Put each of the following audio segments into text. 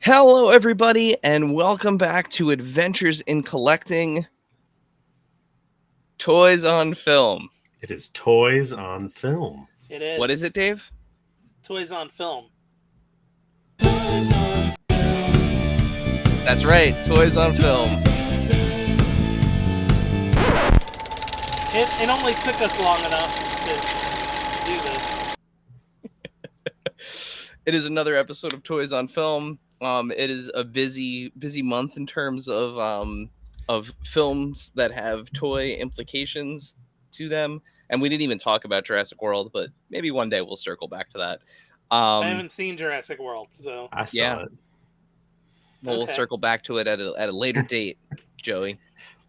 Hello, everybody, and welcome back to Adventures in Collecting Toys on Film. It is Toys on Film. It is. What is it, Dave? Toys on Film. That's right, Toys on Film. It only took us long enough to do this. It is another episode of Toys on Film. It is a busy month in terms of films that have toy implications to them. And we didn't even talk about Jurassic World, but maybe one day we'll circle back to that. I haven't seen Jurassic World, so I saw it. We'll circle back to it at a later date, Joey.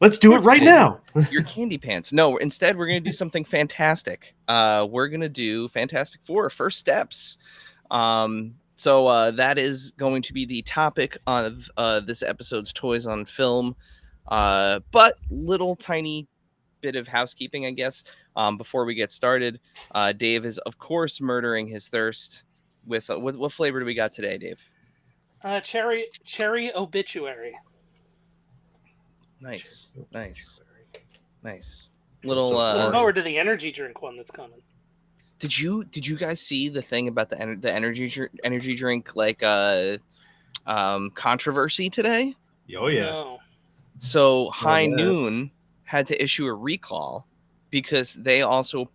Let's do it right now. Your candy pants. No, instead we're going to do something fantastic. We're going to do Fantastic Four, First Steps. So that is going to be the topic of this episode's Toys on Film. But little tiny bit of housekeeping, I guess, before we get started. Dave is, of course, murdering his thirst with what flavor do we got today, Dave? cherry obituary. Nice. Looking forward to the energy drink one that's coming. Did you guys see the thing about the energy drink controversy today? Oh yeah. No. So High Noon had to issue a recall because they also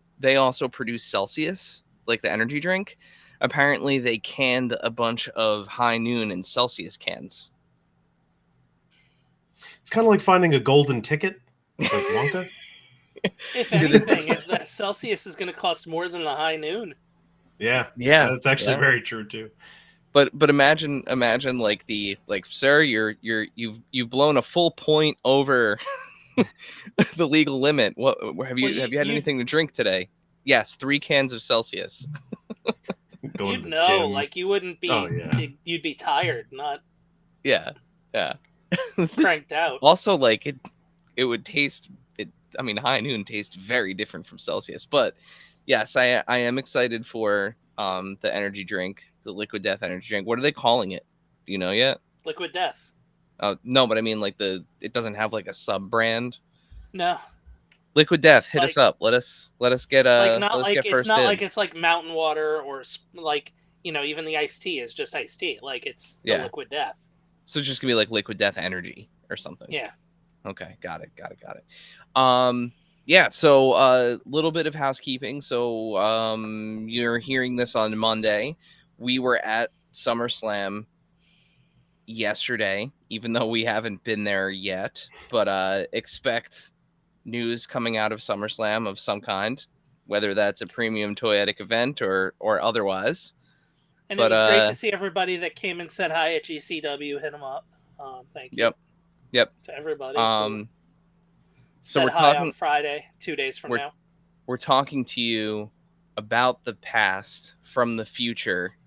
produce Celsius, like the energy drink. Apparently they canned a bunch of High Noon in Celsius cans. It's kind of like finding a golden ticket, like Wonka. If anything, if that Celsius is going to cost more than the High Noon. Yeah, that's actually very true too. But imagine sir, you've blown a full point over the legal limit. What have you had anything to drink today? Yes, 3 cans of Celsius. You'd know, like you wouldn't be. You'd be tired, not. Yeah. Cranked out. Also, like it would taste. I mean, High Noon tastes very different from Celsius, but yes, I am excited for the energy drink, the Liquid Death energy drink. What are they calling it? Do you know yet? Liquid Death. No, but I mean, like it doesn't have like a sub brand. No. Liquid Death, hit us up. Let us get it's not dibs. like it's like Mountain Water or like even the iced tea is just iced tea. Like it's the Liquid Death. So it's just gonna be like Liquid Death Energy or something. Yeah. Okay, got it. Yeah, so a little bit of housekeeping. So you're hearing this on Monday. We were at SummerSlam yesterday, even though we haven't been there yet. But expect news coming out of SummerSlam of some kind, whether that's a premium toyetic event or otherwise. And it was great to see everybody that came and said hi at GCW. Hit them up. Thank you. Yep. To everybody. So we're hi on Friday, 2 days from now. We're talking to you about the past from the future,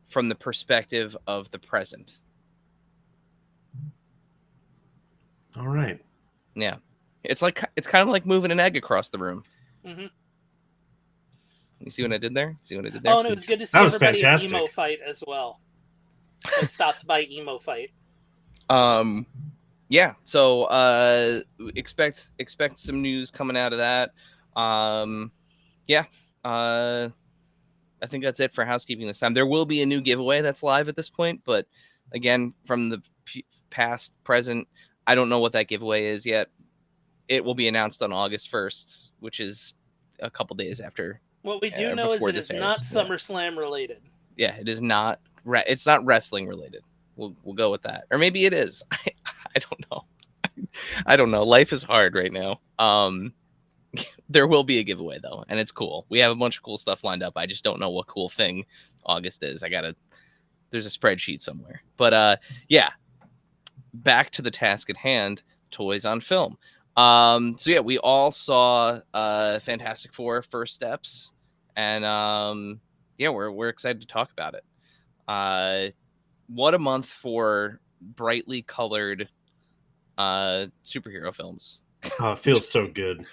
from the perspective of the present. All right. Yeah. It's kind of like moving an egg across the room. Mm-hmm. You see what I did there? Oh, and it was good to see everybody at Emo Fight as well. I stopped by Emo Fight. Yeah, so expect some news coming out of that. I think that's it for housekeeping this time. There will be a new giveaway that's live at this point, but again, from the past, present, I don't know what that giveaway is yet. It will be announced on August 1st, which is a couple days after. What we do know is it is not SummerSlam related. Yeah, it is not. It's not wrestling related. We'll go with that, or maybe it is. I don't know. I don't know. Life is hard right now. There will be a giveaway though, and it's cool. We have a bunch of cool stuff lined up. I just don't know what cool thing August is. There's a spreadsheet somewhere. But yeah, back to the task at hand. Toys on Film. So yeah, we all saw Fantastic Four: First Steps, and yeah, we're excited to talk about it. What a month for brightly colored superhero films. Oh, it feels so good.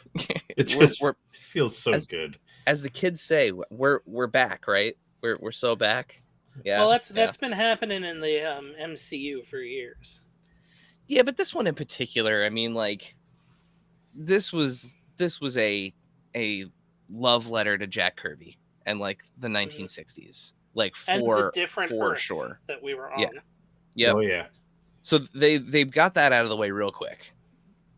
It just feels so good. As the kids say, we're back, right? We're so back. Yeah. Well, yeah. that's been happening in the MCU for years. Yeah, but this one in particular, I mean, like, this was a love letter to Jack Kirby and like the 1960s, like And the for different Earth sure. that we were Yeah. on. Yep. Oh yeah. So they've got that out of the way real quick.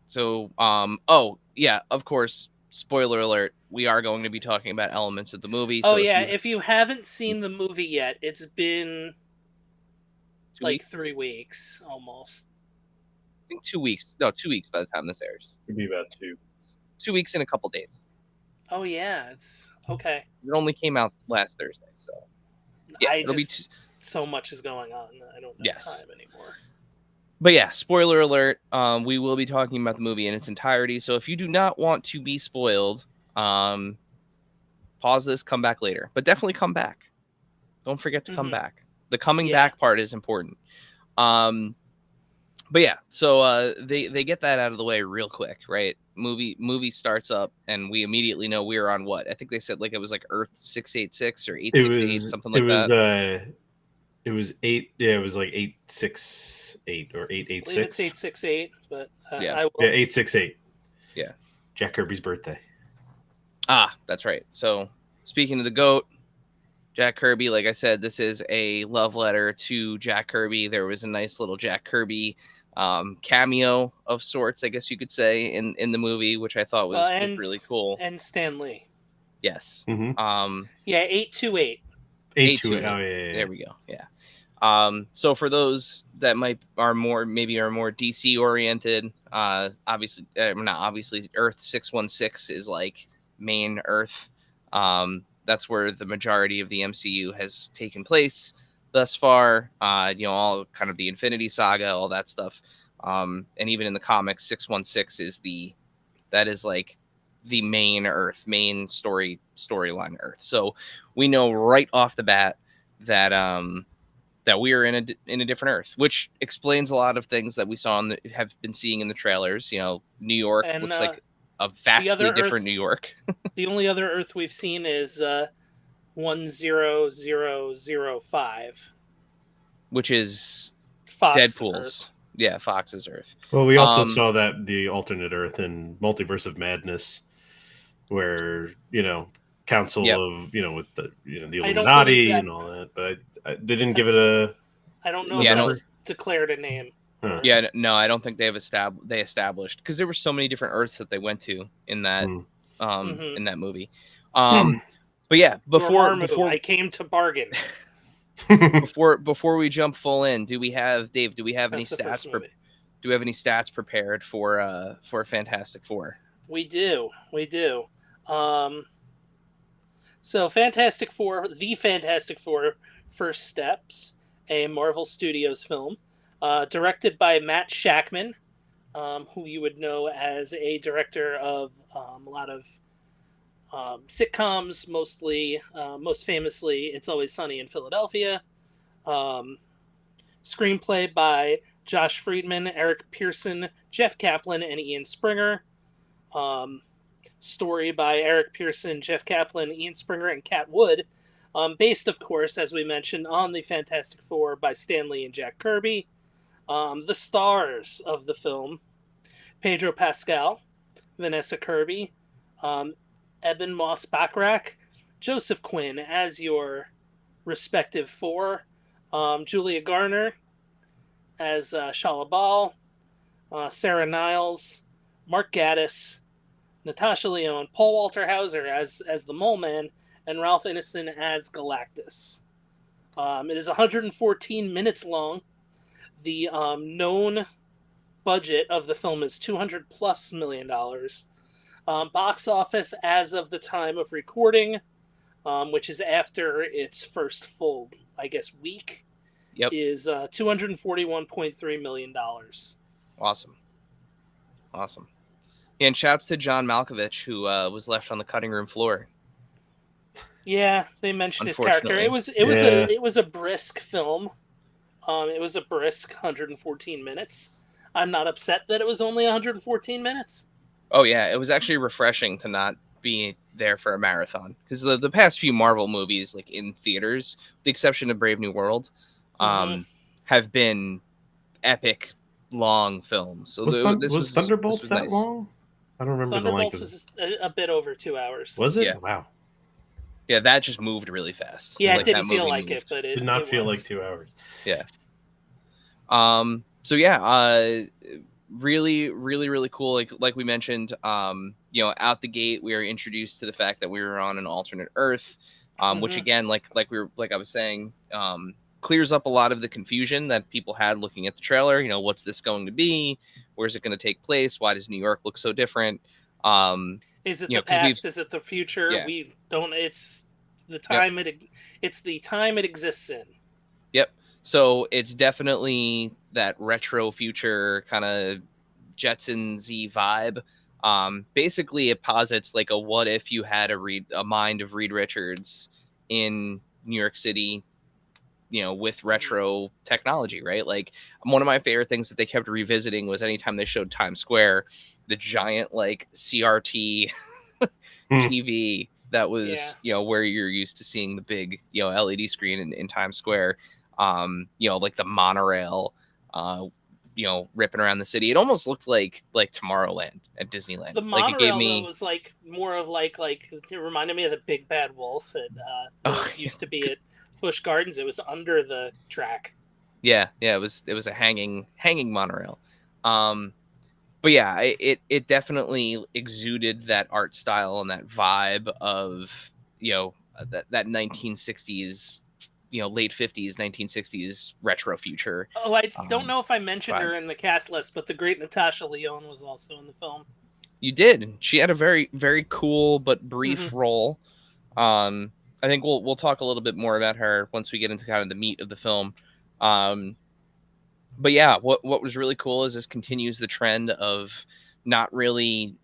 So oh yeah, of course, spoiler alert, we are going to be talking about elements of the movie. Oh So yeah, if you haven't seen the movie yet, it's been 2 like weeks, 3 weeks almost. I think 2 weeks. No, 2 weeks by the time this airs. It'd be about 2. 2 weeks in a couple days. Oh yeah, it's okay. It only came out last Thursday, so yeah, it'll be so much is going on. I don't have time anymore. But yeah, spoiler alert. We will be talking about the movie in its entirety. So if you do not want to be spoiled, pause this, come back later. But definitely come back. Don't forget to come back. The coming back part is important. But yeah, so they get that out of the way real quick, right? Movie starts up, and we immediately know we're on what? I think they said like it was like Earth 686 or 868, something like that. It was 8. Yeah, it was like 868 or 886. I believe it's 868, but yeah, 868. Yeah, Jack Kirby's birthday. Ah, that's right. So speaking of the GOAT, Jack Kirby, like I said, this is a love letter to Jack Kirby. There was a nice little Jack Kirby cameo of sorts, I guess you could say, in the movie, which I thought was really cool. And Stan Lee. Yes. Mm-hmm. 828. 828. Oh yeah. There we go. Yeah. So for those that are more DC oriented, obviously not obviously, Earth 616 is like main Earth. That's where the majority of the MCU has taken place thus far. All kind of the Infinity Saga, all that stuff. And even in the comics, 616 is like the main Earth, main storyline Earth. So we know right off the bat that that we are in a different Earth, which explains a lot of things that we saw have been seeing in the trailers. New York looks like a vastly different New York. The only other Earth we've seen is 10005, which is Fox Deadpool's Earth. Yeah, Fox's Earth. Well, we also saw that the alternate Earth in Multiverse of Madness, where Council of with the the Illuminati and all that, but they didn't give it a. I don't know if that was declared a name. Huh. Yeah, no, I don't think they established, because there were so many different Earths that they went to in that in that movie. But yeah, before I came to bargain. before we jump full in, do we have any stats? Do we have any stats prepared for Fantastic Four? We do. So Fantastic Four, the Fantastic Four: First Steps, a Marvel Studios film, directed by Matt Shakman, who you would know as a director of a lot of sitcoms, most famously It's Always Sunny in Philadelphia. Screenplay by Josh Friedman, Eric Pearson, Jeff Kaplan, and Ian Springer. Story by Eric Pearson, Jeff Kaplan, Ian Springer, and Cat Wood. Based, of course, as we mentioned, on the Fantastic Four by Stan Lee and Jack Kirby. The stars of the film: Pedro Pascal, Vanessa Kirby, Eben Moss-Bachrach, Joseph Quinn as your respective four, Julia Garner as Shala Bal, Sarah Niles, Mark Gatiss, Natasha Lyonne, Paul Walter Hauser as the Mole Man, and Ralph Ineson as Galactus. It is 114 minutes long. The known budget of the film is $200+ million. Box office as of the time of recording, which is after its first full, week, is $241.3 million. Awesome. And shouts to John Malkovich, who was left on the cutting room floor. Yeah, they mentioned his character. It was a brisk film. It was a brisk 114 minutes. I'm not upset that it was only 114 minutes. Oh yeah, it was actually refreshing to not be there for a marathon, because the past few Marvel movies, like in theaters, with the exception of Brave New World, have been epic long films. So was Thunderbolts was that nice. long? I don't remember the length of it. Thunderbolts was a bit over 2 hours. Was it? Yeah. Wow. Yeah, that just moved really fast. Yeah, like, it didn't that feel movie like moved. it, but it did not feel was. like 2 hours. Yeah. So yeah, really, really, really cool. Like we mentioned, out the gate, we were introduced to the fact that we were on an alternate Earth, which again, like I was saying, clears up a lot of the confusion that people had looking at the trailer. What's this going to be? Where's it going to take place? Why does New York look so different? Is it the past? Is it the future? Yeah. We don't. It's the time It's the time it exists in. Yep. So it's definitely that retro future kind of Jetsons-y vibe. Basically, it posits like a what if you had a mind of Reed Richards in New York City, with retro technology, right? Like, one of my favorite things that they kept revisiting was anytime they showed Times Square, the giant like CRT TV that was, where you're used to seeing the big, LED screen in Times Square. Like the monorail, ripping around the city. It almost looked like Tomorrowland at Disneyland. The Like, it gave monorail me... though was like more of like it reminded me of the Big Bad Wolf that used to be at Busch Gardens. It was under the track. Yeah, it was a hanging monorail. But yeah, it definitely exuded that art style and that vibe of, that 1960s, late 50s, 1960s retro future. Oh, I don't know if I mentioned vibe. her in the cast list, but the great Natasha Lyonne was also in the film. You did. She had a very, very cool but brief role. I think we'll talk a little bit more about her once we get into kind of the meat of the film. But yeah, what was really cool is this continues the trend of not really,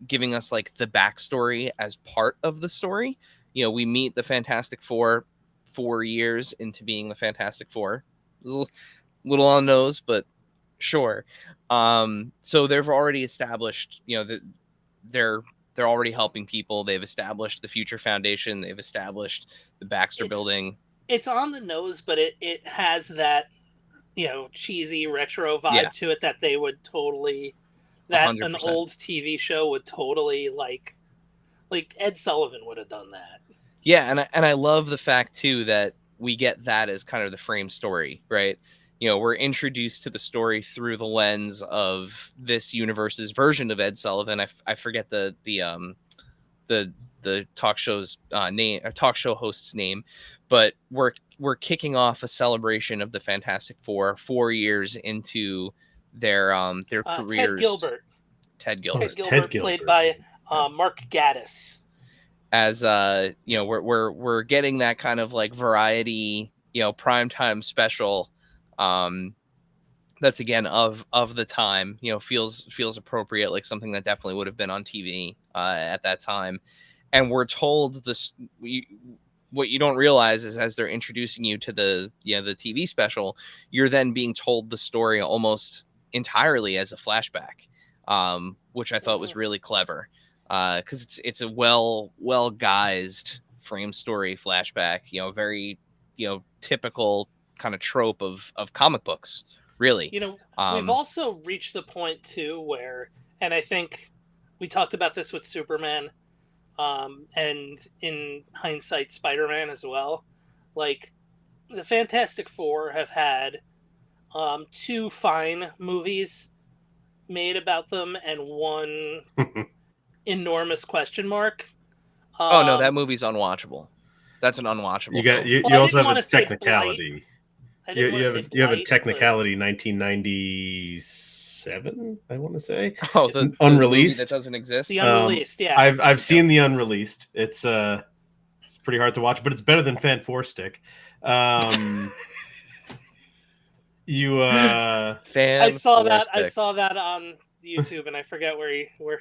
giving us like the backstory as part of the story. We meet the Fantastic Four 4 years into being the Fantastic Four. It was a little on the nose, but sure. So they've already established, that they're already helping people. They've established the Future Foundation. They've established the Baxter Building. It's on the nose, but it has that, cheesy retro vibe to it that they would totally, that 100%. An old TV show would totally like Ed Sullivan would have done that. Yeah, and I love the fact too that we get that as kind of the frame story, right? We're introduced to the story through the lens of this universe's version of Ed Sullivan. I forget the talk show's name, talk show host's name, but we're kicking off a celebration of the Fantastic Four 4 years into their careers. Ted Gilbert, played by Mark Gatiss. As we're getting that kind of like variety, primetime special. That's again of the time, feels appropriate, like something that definitely would have been on TV at that time. And we're told this. What you don't realize is as they're introducing you to the TV special, you're then being told the story almost entirely as a flashback, which I thought was really clever, because it's a well guised frame story flashback. Very typical kind of trope of comic books. Really, we've also reached the point too where, and I think we talked about this with Superman. And in hindsight, Spider-Man as well. Like, the Fantastic Four have had 2 fine movies made about them and 1 enormous question mark. Oh no, that movie's unwatchable. That's an unwatchable. You also have a technicality. You have a technicality. 1997, I want to say. Oh, the unreleased that doesn't exist. The unreleased, yeah. I've seen the unreleased. It's pretty hard to watch, but it's better than Fan 4 Stick. You I saw that on YouTube, and I forget where.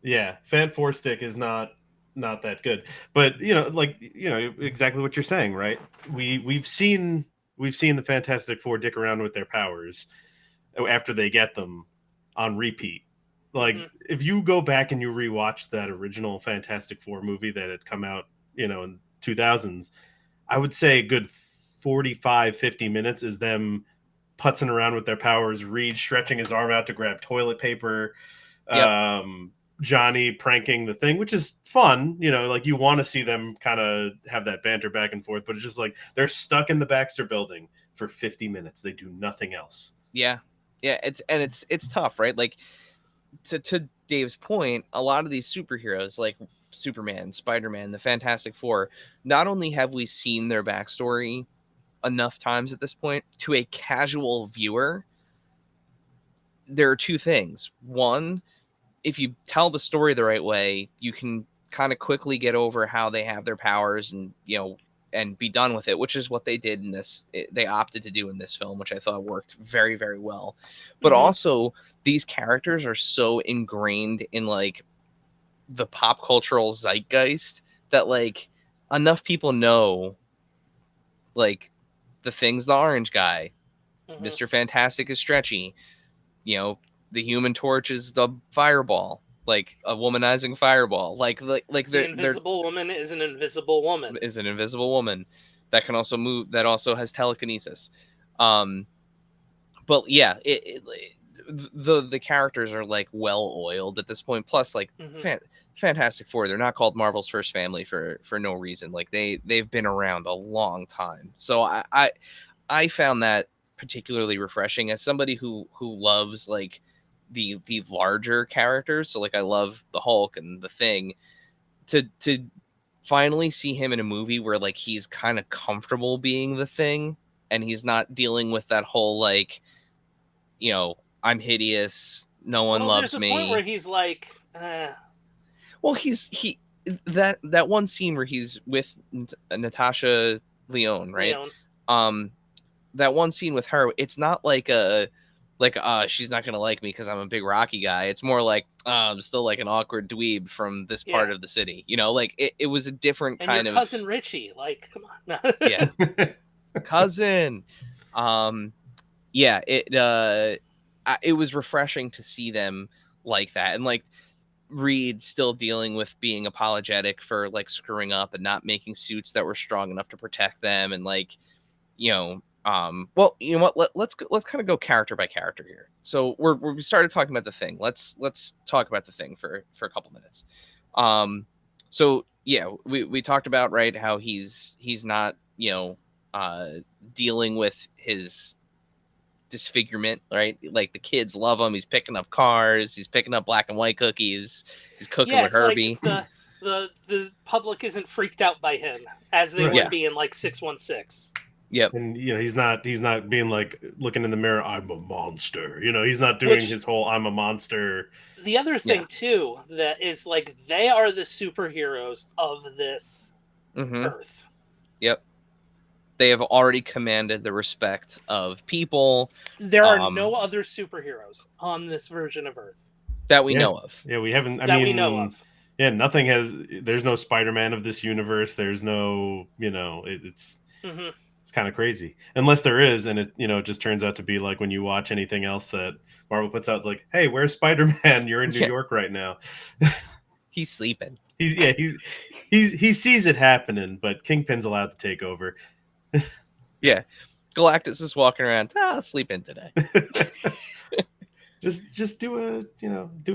Yeah, Fan 4 Stick is not that good, but exactly what you're saying, right? We've seen the Fantastic Four dick around with their powers after they get them on repeat Like, if you go back and you rewatch that original Fantastic Four movie that had come out, in 2000s, I would say a good 45, 50 minutes is them putzing around with their powers, Reed stretching his arm out to grab toilet paper, Yep. Johnny pranking the Thing, which is fun. Like, you want to see them kind of have that banter back and forth, but it's just like they're stuck in the Baxter building for 50 minutes. They do nothing else. Yeah. It's tough, right? Like, to Dave's point, a lot of these superheroes like Superman, Spider-Man, the Fantastic Four, not only have we seen their backstory enough times at this point, to a casual viewer, there are two things. One, if you tell the story the right way, you can kind of quickly get over how they have their powers and be done with it, which is what they did in this. They opted to do in this film, which I thought worked very, very well. But also, these characters are so ingrained in like the pop cultural zeitgeist that like enough people know, like, the Thing's the orange guy, Mr. Fantastic is stretchy, the Human Torch is the fireball, like a womanizing fireball, like the Invisible Woman is an invisible woman. Is an invisible woman that can also move, that also has telekinesis. But yeah, the characters are like well oiled at this point. Plus, like Fantastic Four, they're not called Marvel's first family for no reason. Like they've been around a long time. So I found that particularly refreshing as somebody who loves like the larger characters. So like I love the Hulk and the Thing. To finally see him in a movie where like he's kind of comfortable being the Thing and he's not dealing with that whole like, I'm hideous, no one loves me. There's a point where he's like, well, that one scene where he's with Natasha Lyonne, right? That one scene with her, it's not like she's not gonna like me because I'm a big Rocky guy. It's more like I'm still like an awkward dweeb from this part of the city. Like it was a different and kind your of cousin Richie. Like, come on. Yeah. Cousin. Yeah, it was refreshing to see them like that, and like Reed still dealing with being apologetic for like screwing up and not making suits that were strong enough to protect them, and like, well, you know what? Let's kind of go character by character here. So we started talking about the Thing. Let's talk about the Thing for a couple minutes. So yeah, we talked about, right, how he's not dealing with his disfigurement, right? Like the kids love him. He's picking up cars. He's picking up black and white cookies. He's cooking with Herbie. Like the public isn't freaked out by him as they would be in like 616. Yep. And he's not being like looking in the mirror, I'm a monster. He's not doing his whole I'm a monster. The other thing too that is like they are the superheroes of this Earth. Yep. They have already commanded the respect of people. There are no other superheroes on this version of Earth that we know of. Yeah, we haven't. We know of. Yeah, nothing has. There's no Spider-Man of this universe. There's no. It's kind of crazy. Unless there is, and it just turns out to be like when you watch anything else that Marvel puts out, it's like, hey, where's Spider-Man? You're in New York right now. He's sleeping. He sees it happening, but Kingpin's allowed to take over. Yeah, Galactus is walking around. Sleeping today. just do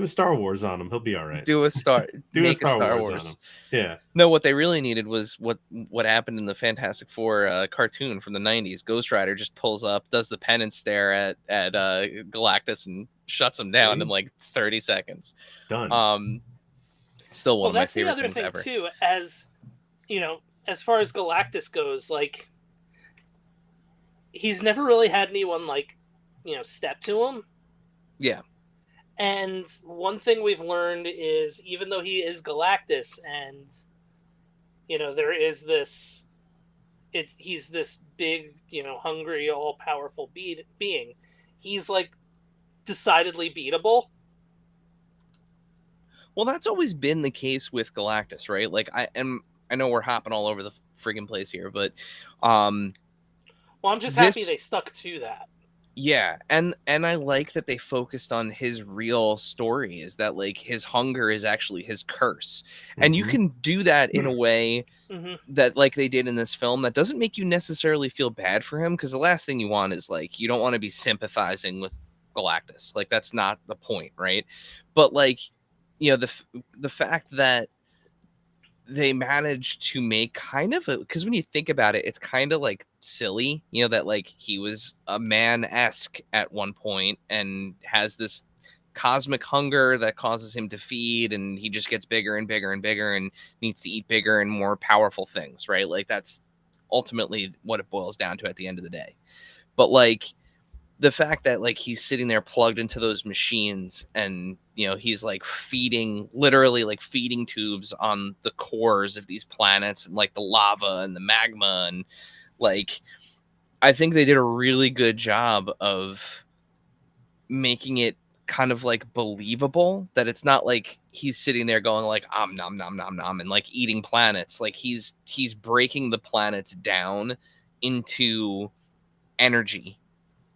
a Star Wars on him. He'll be all right. Do a Star Wars on him. Yeah. No, what they really needed was what happened in the Fantastic Four cartoon from the 90s. Ghost Rider just pulls up, does the penance stare at Galactus, and shuts him down in like 30 seconds. Done. Still one of my favorite things ever. That's the other thing too, as far as Galactus goes, like he's never really had anyone like step to him. Yeah. And one thing we've learned is, even though he is Galactus and there is this, he's this big, hungry, all-powerful being, he's like decidedly beatable. Well, that's always been the case with Galactus, right? Like I know we're hopping all over the friggin' place here, but well, I'm just happy they stuck to that. Yeah, and I like that they focused on his real story, is that like his hunger is actually his curse. And you can do that in a way that like they did in this film that doesn't make you necessarily feel bad for him, because the last thing you want is like you don't want to be sympathizing with Galactus. Like that's not the point, right? But like, you know, the fact that they managed to make kind of a, because when you think about it, it's kind of like silly, you know, that like he was a man-esque at one point and has this cosmic hunger that causes him to feed, and he just gets bigger and bigger and bigger and needs to eat bigger and more powerful things, right? Like that's ultimately what it boils down to at the end of the day. But like the fact that like he's sitting there plugged into those machines, and you know he's like feeding, literally like feeding tubes on the cores of these planets and like the lava and the magma, and like I think they did a really good job of making it kind of like believable, that it's not like he's sitting there going like nom nom nom nom and like eating planets. Like he's breaking the planets down into energy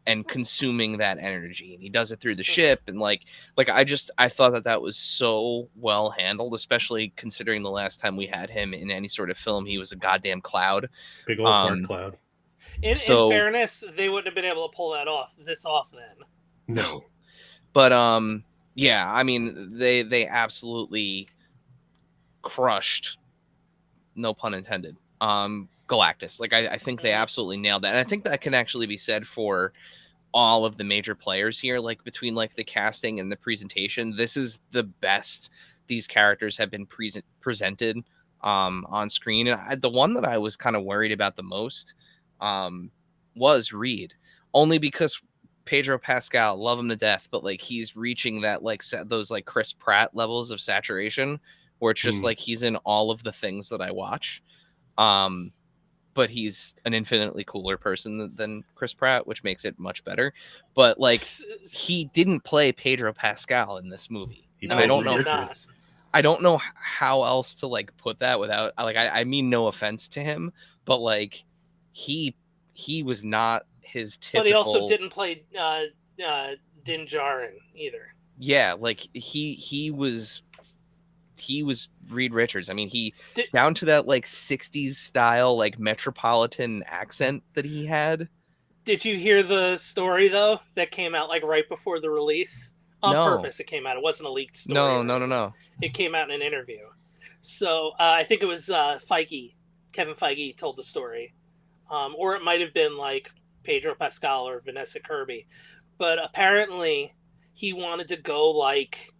and consuming that energy, and he does it through the ship. And like I thought that that was so well handled, especially considering the last time we had him in any sort of film he was a goddamn cloud. Big old fart cloud. In fairness, they wouldn't have been able to pull that off then. No. But yeah, I mean they absolutely crushed, no pun intended, Galactus. Like I think they absolutely nailed that. And I think that can actually be said for all of the major players here. Like between like the casting and the presentation, this is the best these characters have been presented on screen. And the one that I was kind of worried about the most was Reed, only because Pedro Pascal, love him to death, but like he's reaching that like those like Chris Pratt levels of saturation where it's just like he's in all of the things that I watch. But he's an infinitely cooler person than Chris Pratt, which makes it much better. But like he didn't play Pedro Pascal in this movie. No, and I don't know. Richards. I don't know how else to like put that without like I mean no offense to him, but like he was not his typical. But he also didn't play Din Djarin either. Yeah, like he was Reed Richards. I mean, he down to that like 60s style like metropolitan accent that he had. Did you hear the story though that came out like right before the release? On purpose, it came out. It wasn't a leaked story. No. It came out in an interview. So I think it was Kevin Feige told the story, or it might have been like Pedro Pascal or Vanessa Kirby, but apparently he wanted to go like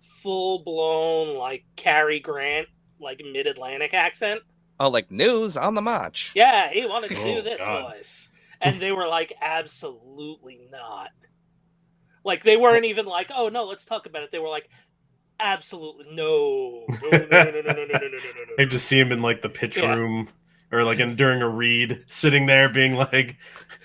full blown like Cary Grant, like mid-Atlantic accent. Oh, like news on the march. Yeah, he wanted to do this voice, and they were like, absolutely not. Like they weren't even like, oh no, let's talk about it. They were like, absolutely no. I just see him in like the pitch room, or like during a read, sitting there being like,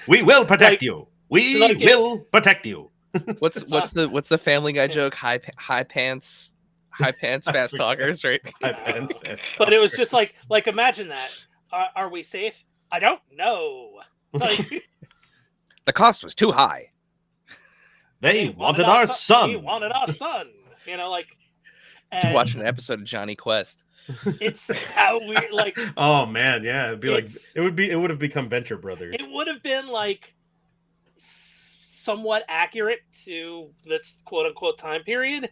"We will protect you. We will protect you." What's the Family Guy joke? High pants, fast talkers, right? High pants. But it was just like imagine that. Are we safe? I don't know. Like, the cost was too high. They wanted our son. He wanted our son. You know, like. To watch an episode of Johnny Quest. It's how weird. Like. Oh man, yeah, it'd be like it would have become Venture Brothers. It would have been like somewhat accurate to this quote unquote time period.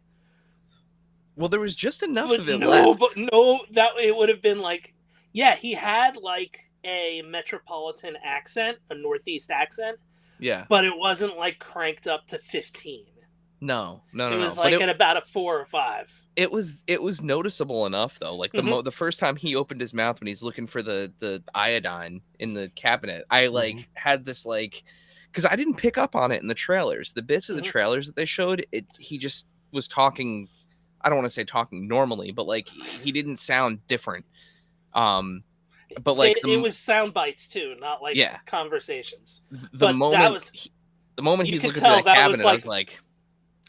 Well, there was just enough of it left. That it would have been like, yeah, he had like a metropolitan accent, a Northeast accent. Yeah. But it wasn't like cranked up to 15. No. It was like at about a 4 or 5. It was noticeable enough though. Like the first time he opened his mouth when he's looking for the iodine in the cabinet, I like had this like, because I didn't pick up on it in the trailers. The bits of the trailers that they showed, he just was talking. I don't want to say talking normally, but like he didn't sound different. But like it was sound bites too, not like conversations. The moment he's looking for that cabinet, I was like,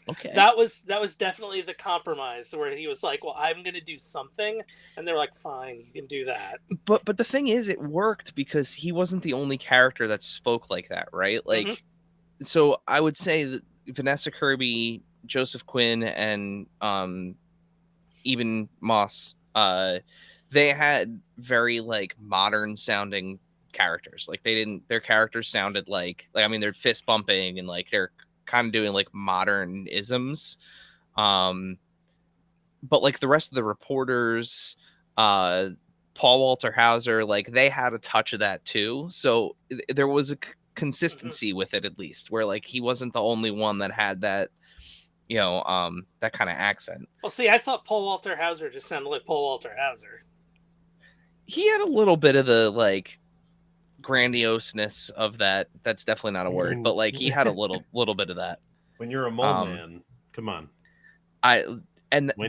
okay. That was definitely the compromise where he was like, well, I'm gonna do something, and they're like, fine, you can do that. But the thing is, it worked because he wasn't the only character that spoke like that, right? Like so I would say that Vanessa Kirby, Joseph Quinn, and even Moss, they had very like modern sounding characters. Like their characters sounded like I mean they're fist bumping and like they're kind of doing like modern isms. Um, but like the rest of the reporters, uh, Paul Walter Hauser, like they had a touch of that too. So there was a consistency with it at least, where like he wasn't the only one that had that, that kind of accent. Well, see, I thought Paul Walter Hauser just sounded like Paul Walter Hauser. He had a little bit of the like grandioseness of that. That's definitely not a word, but like he had a little bit of that. When you're a mole man, come on.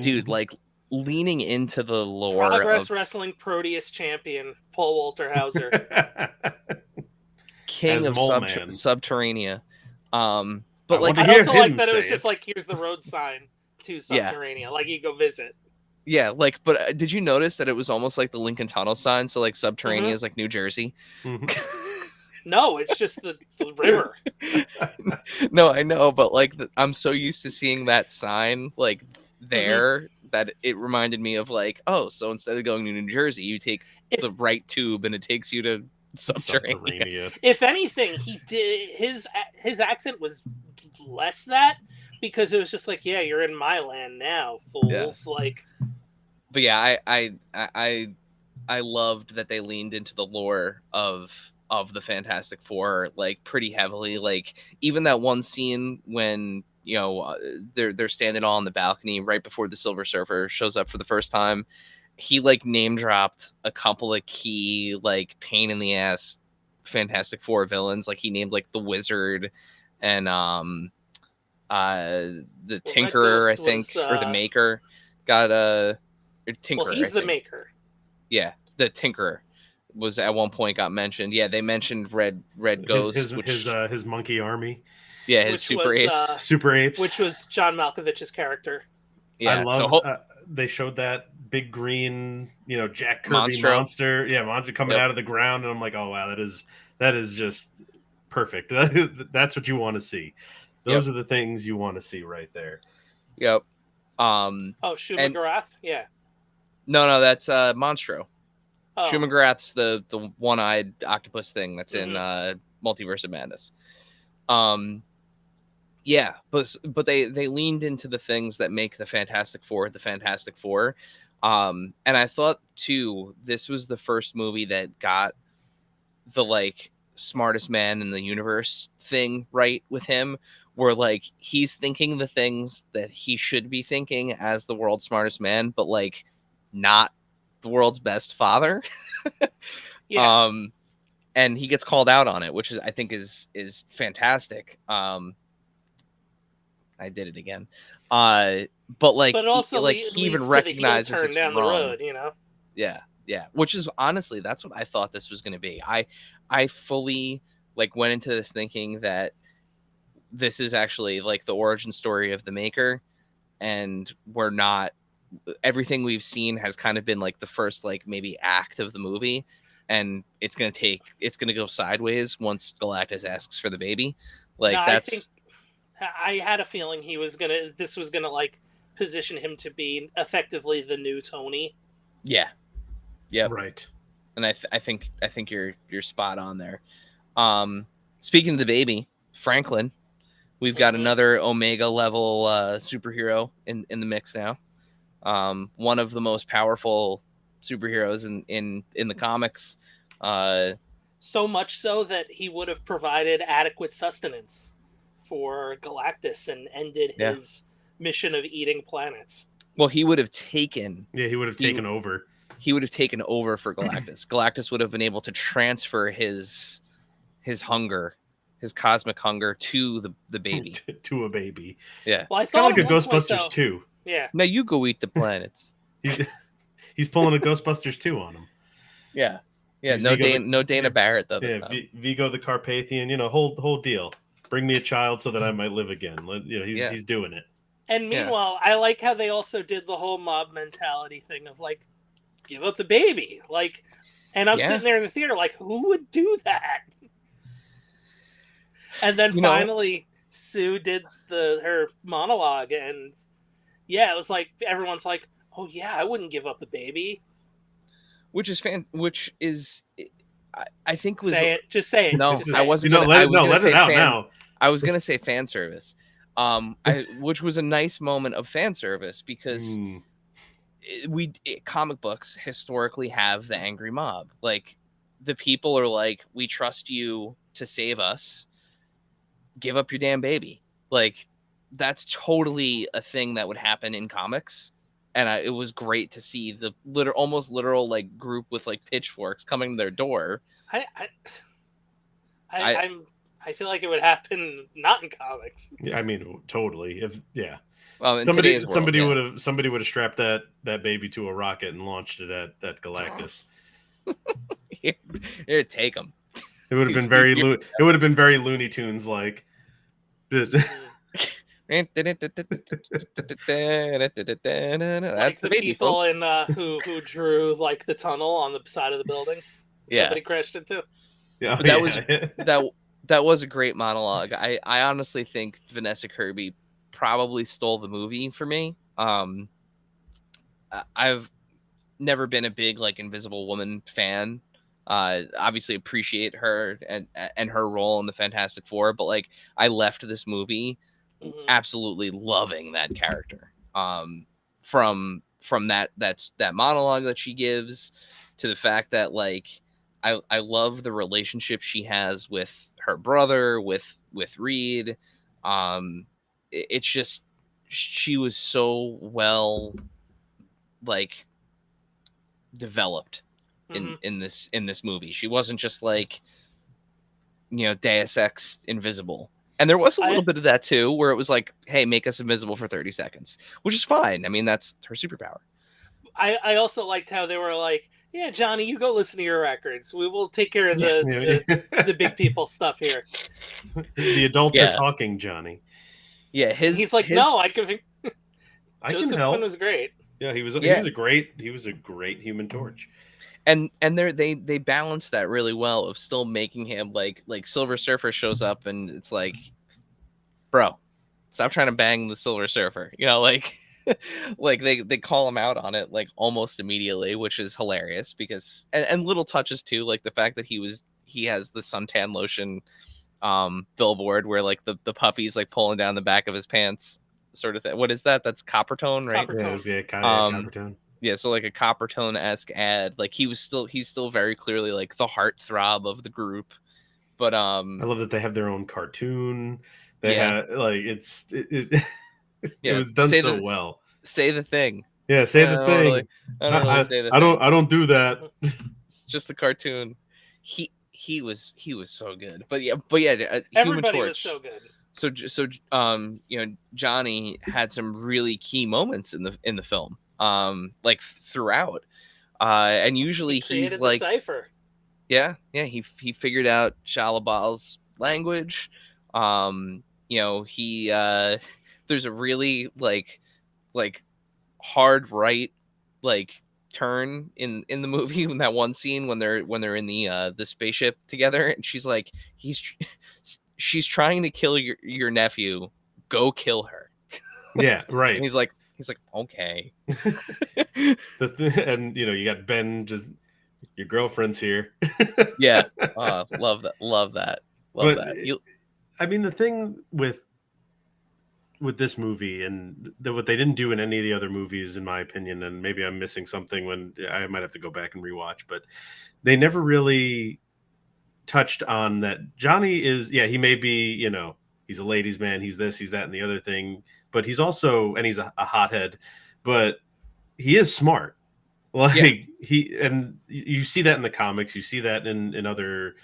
Dude, like leaning into the lore Progress of Wrestling Proteus champion Paul Walter Hauser, king As of Mole Man. Subterranea. But like I also like that it was just like, here's the road sign to Subterranea, like you go visit. Yeah, like, but did you notice that it was almost like the Lincoln Tunnel sign? So like Subterranea is like New Jersey. No, it's just the river. No, I know, but like I'm so used to seeing that sign like there that it reminded me of like, oh, so instead of going to New Jersey, you take the right tube and it takes you to Subterranea. If anything, he did his accent was less that, because it was just like, yeah, you're in my land now, fools. Like, but yeah, I loved that they leaned into the lore of the Fantastic Four like pretty heavily. Like even that one scene when they're standing all on the balcony right before the Silver Surfer shows up for the first time. He like name dropped a couple of key like pain in the ass Fantastic Four villains. Like he named like the Wizard and the Tinkerer, I think, or the Maker. Got a Tinkerer. Well, he's the Maker. Yeah, the Tinkerer was at one point got mentioned. Yeah, they mentioned Red Ghost, his monkey army. Yeah, his Super Apes, which was John Malkovich's character. Yeah, I love. They showed that big green, Jack Kirby monster. Yeah, monster coming out of the ground, and I'm like, oh wow, that is just perfect. That's what you want to see. Those are the things you want to see right there. Yep. Shuma Gorath? Yeah. No, that's Monstro. Oh. Shuma Gorath's the one-eyed octopus thing that's in Multiverse of Madness. Yeah, but they leaned into the things that make the Fantastic Four the Fantastic Four. And I thought too, this was the first movie that got the like smartest man in the universe thing right with him, where like he's thinking the things that he should be thinking as the world's smartest man, but like not the world's best father. Yeah. And he gets called out on it, which I think is fantastic. I did it again. But also he even recognizes it's down wrong. The road, Yeah. Which is honestly, that's what I thought this was going to be. I fully like went into this thinking that this is actually like the origin story of the Maker, and we're not. Everything we've seen has kind of been like the first like maybe act of the movie, and it's gonna go sideways once Galactus asks for the baby. Like I had a feeling this was gonna like position him to be effectively the new Tony. Yeah. Yep. Right. And I think you're spot on there. Speaking of the baby, Franklin, we've got another Omega level superhero in the mix now. One of the most powerful superheroes in the comics. So much so that he would have provided adequate sustenance for Galactus and ended his mission of eating planets. Well, he would have taken. Yeah, he would have taken over. He would have taken over for Galactus. Galactus would have been able to transfer his hunger, his cosmic hunger, to the baby. To a baby. Yeah. Well, it's kind of like a Ghostbusters 2. Yeah. Now you go eat the planets. He's pulling a Ghostbusters 2 on him. Yeah. Yeah. No Dana Barrett though. This time. Vigo the Carpathian. Whole deal. Bring me a child so that I might live again. He's doing it. And meanwhile, I like how they also did the whole mob mentality thing of like, give up the baby. Like, and I'm sitting there in the theater like, who would do that? And then You know? finally, Sue did her monologue, and yeah, it was like everyone's like, "Oh yeah, I wouldn't give up the baby." Which is I think was Say it. Just say it. no, Just I say it. wasn't gonna. let I it was gonna let it say out fan. now. I was gonna say fan service, which was a nice moment of fan service because comic books historically have the angry mob. Like the people are like, we trust you to save us. Give up your damn baby. Like that's totally a thing that would happen in comics. And it was great to see the almost literal like group with like pitchforks coming to their door. I, I, I I'm. I feel like it would happen not in comics. Yeah, I mean, totally. If well in today's world, somebody yeah. would have strapped that baby to a rocket and launched it at Galactus. Here, take them. It would have been very it would have been very Looney Tunes like. That's Like the the baby, people folks. in who drew like the tunnel on the side of the building. Yeah. Somebody crashed into. Yeah, But that was a great monologue. I honestly think Vanessa Kirby probably stole the movie for me. I've never been a big like Invisible Woman fan. Obviously appreciate her and her role in the Fantastic Four, but like I left this movie absolutely loving that character. From that monologue that she gives to the fact that like I love the relationship she has with her brother, with Reed. It's just she was so well like developed in this movie. She wasn't just like Deus Ex invisible. And there was a little bit of that too, where it was like, hey, make us invisible for 30 seconds, which is fine. I mean, that's her superpower. I also liked how they were like, yeah, Johnny, you go listen to your records. We will take care of the big people stuff here. The adults are talking, Johnny. Yeah, he's like, no, I can. Joseph Quinn was great. Yeah, he was a great Human Torch. And they balanced that really well of still making him like Silver Surfer shows up and it's like, bro, stop trying to bang the Silver Surfer. Like like they call him out on it like almost immediately, which is hilarious because and little touches too, like the fact that he has the suntan lotion billboard where like the puppy's like pulling down the back of his pants sort of thing. What is that? That's Coppertone, right? Coppertone. Yeah, so like a Coppertone-esque ad. Like he's still very clearly like the heartthrob of the group. But I love that they have their own cartoon. They have like it was done so well. Say the thing. Yeah, say the thing. I don't really say the thing. I don't do that. It's just the cartoon. He was so good. But yeah, Human Torch was so good. So Johnny had some really key moments in the film. Like throughout. And usually he's like the cipher. Yeah, he figured out Shalabal's language. He there's a really like hard right like turn in the movie in that one scene when they're in the spaceship together and she's like she's trying to kill your nephew, go kill her. Yeah, right. And he's like okay. And you got Ben, just your girlfriend's here. Yeah, love that. I mean, the thing with this movie and what they didn't do in any of the other movies, in my opinion, and maybe I'm missing something when I might have to go back and rewatch, but they never really touched on that Johnny is, he may be, he's a ladies' man, he's this, he's that, and the other thing, but he's also, and he's a hothead, but he is smart. Like you see that in the comics, you see that in other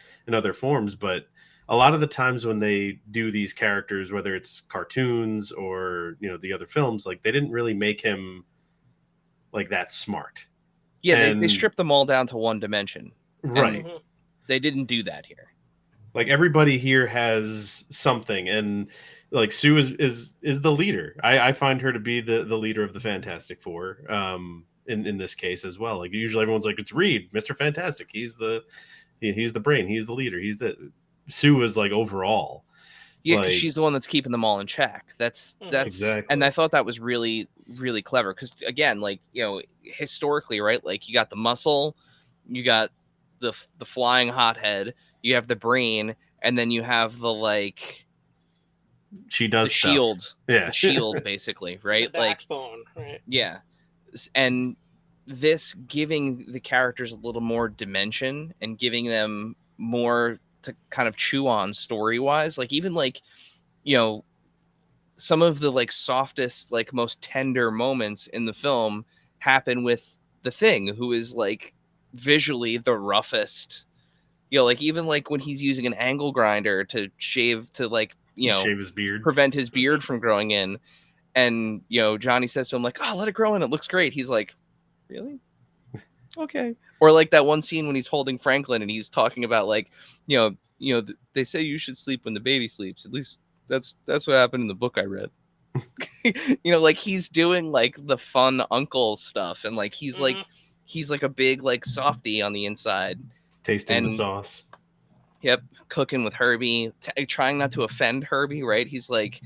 forms, but a lot of the times when they do these characters, whether it's cartoons or the other films, like they didn't really make him like that smart. Yeah, they stripped them all down to one dimension. Right. They didn't do that here. Like everybody here has something, and like Sue is the leader. I find her to be the leader of the Fantastic Four. In this case as well. Like usually everyone's like, it's Reed, Mr. Fantastic. He's the brain. He's the leader. Sue is like overall. Yeah, because she's the one that's keeping them all in check. That's exactly. And I thought that was really, really clever. Because again, like, you know, historically, right? Like, you got the muscle, you got the flying hothead, you have the brain, and then you have the like she does the shield, stuff. Yeah, the shield, basically, right? The backbone, right? Yeah, and this giving the characters a little more dimension and giving them more to kind of chew on story wise, like even like, you know, some of the like softest, like most tender moments in the film happen with the Thing, who is like visually the roughest. You know, like even like when he's using an angle grinder to shave, to like, you know, shave his beard, prevent his beard from growing in, and you know, Johnny says to him like, "Oh, let it grow in. It looks great." He's like, "Really? Okay." Or like that one scene when he's holding Franklin and he's talking about like, they say you should sleep when the baby sleeps. At least that's what happened in the book I read. You know, like he's doing like the fun uncle stuff, and like he's like a big like softy on the inside, tasting the sauce. Yep, cooking with Herbie, trying not to offend Herbie. Right? He's like,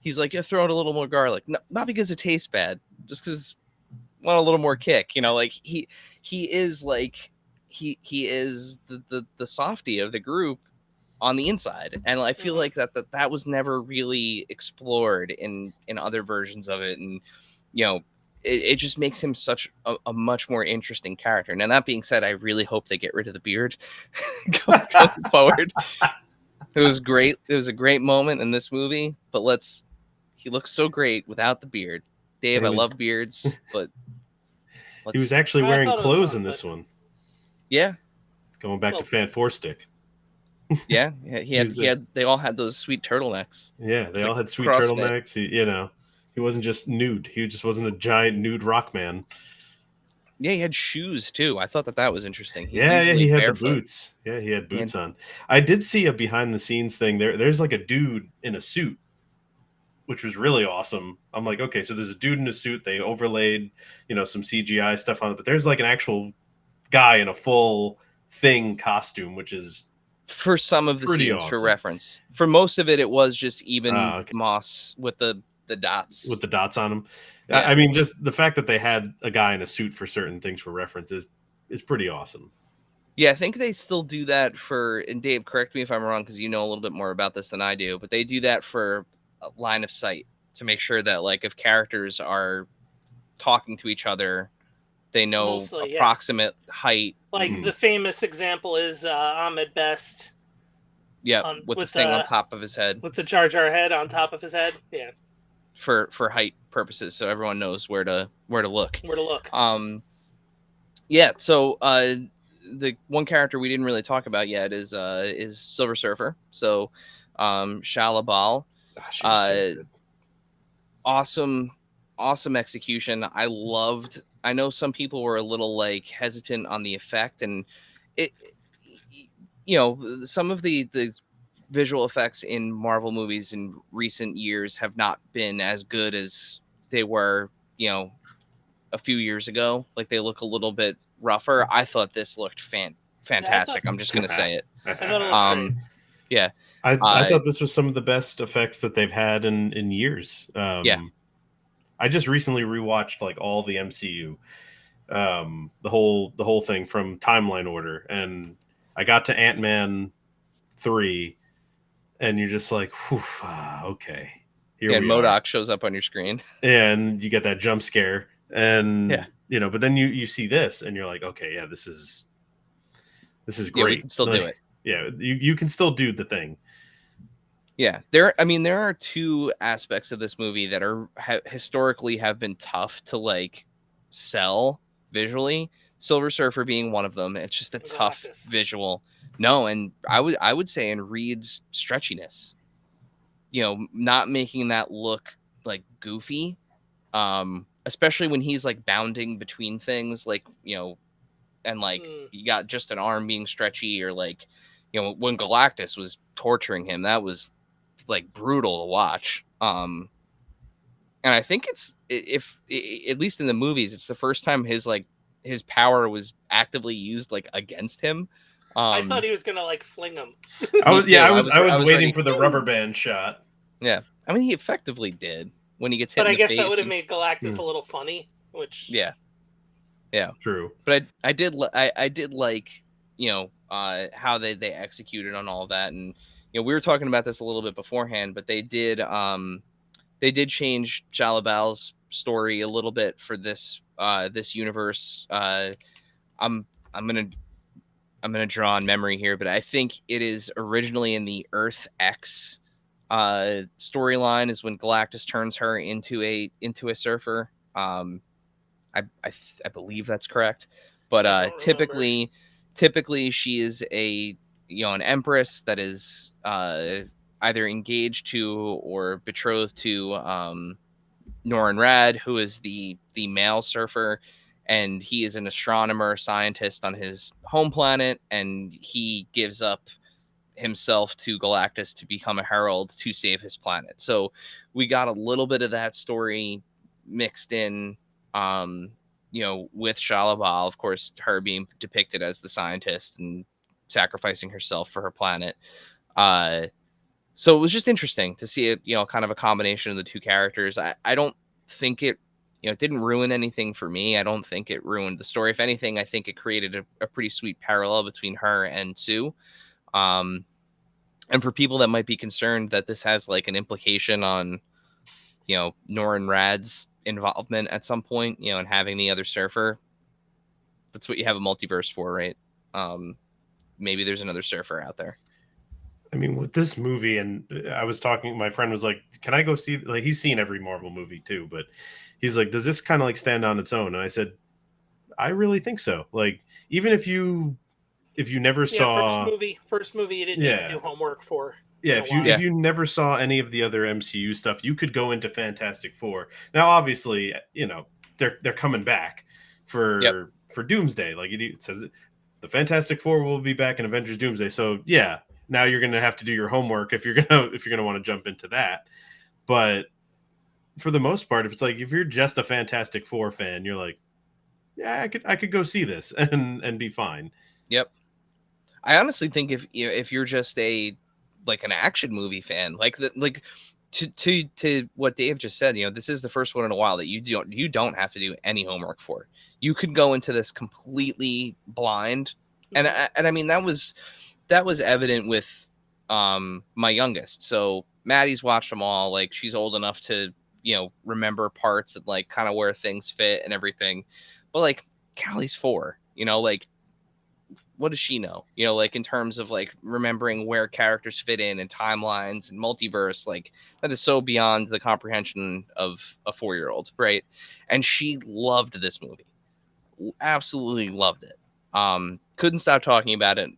yeah, throw in a little more garlic. No, not because it tastes bad, just because want a little more kick. You know, like he is like he is the softy of the group on the inside, and I feel like that was never really explored in other versions of it, and you know, it just makes him such a much more interesting character. Now, that being said, I really hope they get rid of the beard going forward. It was great. It was a great moment in this movie, but he looks so great without the beard. Dave, I love beards, but he was actually wearing clothes in this one. Yeah. Going back to Fan Four Stick. Yeah, they all had those sweet turtlenecks. Yeah, they all had sweet turtlenecks. He wasn't just nude. He just wasn't a giant nude rock man. Yeah, he had shoes too. I thought that was interesting. He had barefoot. The boots. Yeah, he had boots on. I did see a behind the scenes thing. There's like a dude in a suit, which was really awesome. I'm like, okay, so there's a dude in a suit. They overlaid, some CGI stuff on it, but there's like an actual guy in a full Thing costume, which is for some of the scenes awesome. For reference. For most of it, it was just even moss with the dots. With the dots on them. Yeah. I mean, just the fact that they had a guy in a suit for certain things for reference is pretty awesome. Yeah, I think they still do that and Dave, correct me if I'm wrong, because you know a little bit more about this than I do, but they do that for a line of sight to make sure that, like, if characters are talking to each other, they know approximate height. Like the famous example is Ahmed Best. Yeah, with the thing on top of his head. With the Jar Jar head on top of his head. Yeah. For height purposes, so everyone knows where to look. Where to look. Yeah. So the one character we didn't really talk about yet is Silver Surfer. So Shia LaBeouf. So awesome execution. I know some people were a little like hesitant on the effect, and it, some of the visual effects in Marvel movies in recent years have not been as good as they were, a few years ago. Like, they look a little bit rougher. I thought this looked fantastic. I'm just gonna say it. Yeah. I thought this was some of the best effects that they've had in years. I just recently rewatched like all the MCU, the whole thing from timeline order, and I got to Ant-Man 3, and you're just like, okay, here we MODOK are. Shows up on your screen, and you get that jump scare, and but then you see this, and you're like, okay, yeah, this is great. Yeah, we can still do it. Yeah, you can still do the thing. Yeah, there are two aspects of this movie that are historically have been tough to like sell visually. Silver Surfer being one of them. It's just a tough visual. No, and I would say in Reed's stretchiness, not making that look like goofy, especially when he's like bounding between things, like, and like you got just an arm being stretchy, or like, when Galactus was torturing him, that was like brutal to watch. And I think at least in the movies, it's the first time his power was actively used like against him. I thought he was gonna like fling him. I was I was waiting ready. for the rubber band shot. Yeah, I mean, he effectively did when he gets hit But in I the guess face. that would have made Galactus a little funny, which Yeah, yeah, true. but I did like, how they executed on all of that. And we were talking about this a little bit beforehand, but they did change Shalabal's story a little bit for this universe. I'm gonna draw on memory here, but I think it is originally in the Earth X storyline is when Galactus turns her into a surfer. I believe that's correct, but I don't remember. typically she is an empress that is either engaged to or betrothed to Norin Rad, who is the male surfer, and he is an astronomer scientist on his home planet, and he gives up himself to Galactus to become a herald to save his planet. So we got a little bit of that story mixed in, with Shalabal, of course, her being depicted as the scientist and sacrificing herself for her planet. So it was just interesting to see it, kind of a combination of the two characters. I don't think it didn't ruin anything for me. I don't think it ruined the story. If anything, I think it created a pretty sweet parallel between her and Sue. And for people that might be concerned that this has like an implication on, Norin Rad's involvement at some point, and having the other surfer, that's what you have a multiverse for, right? Maybe there's another surfer out there. I mean, with this movie, and I was talking, my friend was like, can I go see, like, he's seen every Marvel movie too, but he's like, does this kind of like stand on its own? And I said, I really think so. Like, even if you never saw first movie you didn't need to do homework for. Yeah, if you never saw any of the other MCU stuff, you could go into Fantastic Four. Now, obviously, they're coming back for Doomsday. Like it says, the Fantastic Four will be back in Avengers Doomsday. So yeah, now you're gonna have to do your homework if you're gonna want to jump into that. But for the most part, if you're just a Fantastic Four fan, you're like, yeah, I could go see this and be fine. Yep. I honestly think if you're just an action movie fan, to what Dave just said, this is the first one in a while that you don't have to do any homework for. You could go into this completely blind, and I mean that was evident with my youngest. So Maddie's watched them all. Like, she's old enough to remember parts and like kind of where things fit and everything. But like Callie's 4, like, what does she know? Like in terms of like remembering where characters fit in and timelines and multiverse, like that is so beyond the comprehension of a 4-year-old, right? And she loved this movie, absolutely loved it. Couldn't stop talking about it,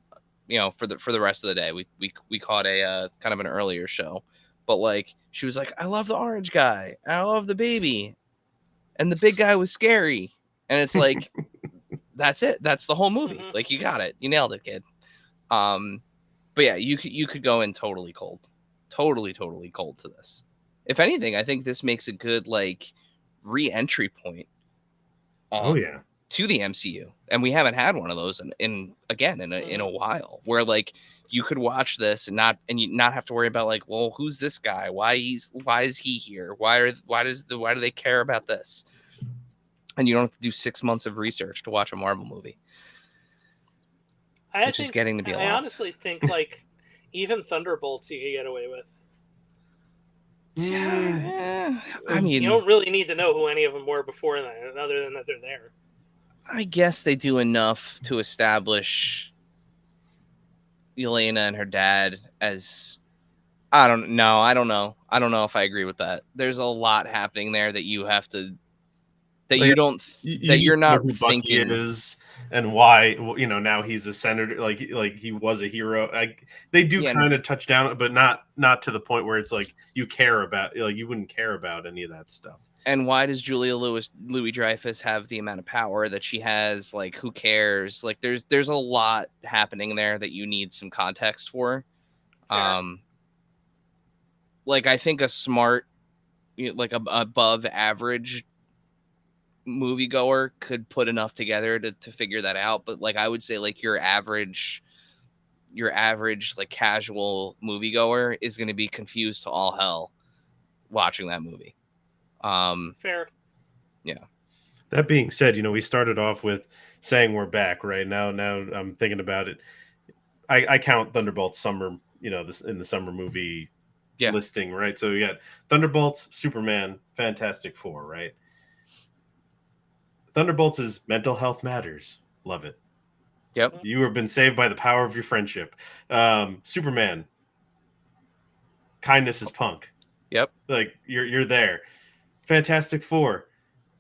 for the rest of the day. We caught a kind of an earlier show, but like she was like, I love the orange guy, I love the baby, and the big guy was scary, and it's like. That's it. That's the whole movie. Mm-hmm. Like, you got it. You nailed it, kid. But yeah, you could go in totally cold to this. If anything, I think this makes a good like re-entry point. To the MCU, and we haven't had one of those in a while, where like you could watch this and not have to worry about like, well, who's this guy? Why is he here? Why do they care about this? And you don't have to do 6 months of research to watch a Marvel movie. Which is getting to be a lot. I honestly think like even Thunderbolts you could get away with. Yeah, I mean, you don't really need to know who any of them were before that, other than that they're there. I guess they do enough to establish Elena and her dad as. I don't know. I don't know if I agree with that. There's a lot happening there that you have to. That you're not who thinking Bucky is and why now he's a senator, like he was a hero. They do kind of touch down, but not to the point where it's like you care about, like you wouldn't care about any of that stuff. And why does Julia Louis-Dreyfus have the amount of power that she has? Like, who cares? Like, there's a lot happening there that you need some context for. Fair. Like, I think a smart, like above average moviegoer could put enough together to figure that out. But like, I would say like your average your average like casual moviegoer is going to be confused to all hell watching that movie. Fair. Yeah. That being said, we started off with saying we're back right now. Now I'm thinking about it. I count Thunderbolts summer, this in the summer movie listing, right? So we got Thunderbolts, Superman, Fantastic Four, right? Thunderbolts is mental health matters. Love it. Yep. You have been saved by the power of your friendship. Superman, kindness is punk. Yep. Like you're there. Fantastic Four,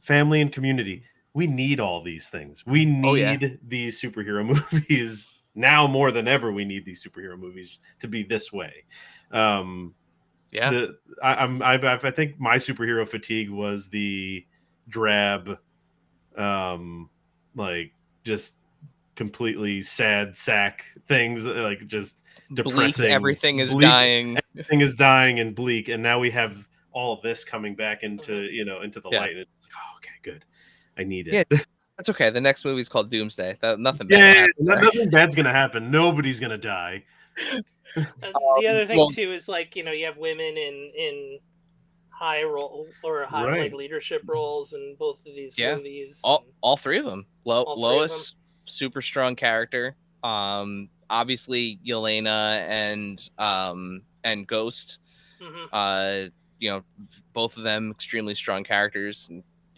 family and community. We need all these things. We need these superhero movies now more than ever. We need these superhero movies to be this way. I think my superhero fatigue was the drab, like just completely sad sack things, like just depressing. Bleak, everything is dying. Everything is dying and bleak, and now we have all of this coming back into into the light. And it's like, oh, okay, good. I need it. Yeah, that's okay. The next movie is called Doomsday. Nothing bad. Nothing bad's gonna happen. Nobody's gonna die. The other thing too is like you have women in high role or high like leadership roles in both of these movies. All three of them. Lois, super strong character. Obviously Yelena and Ghost. Both of them extremely strong characters,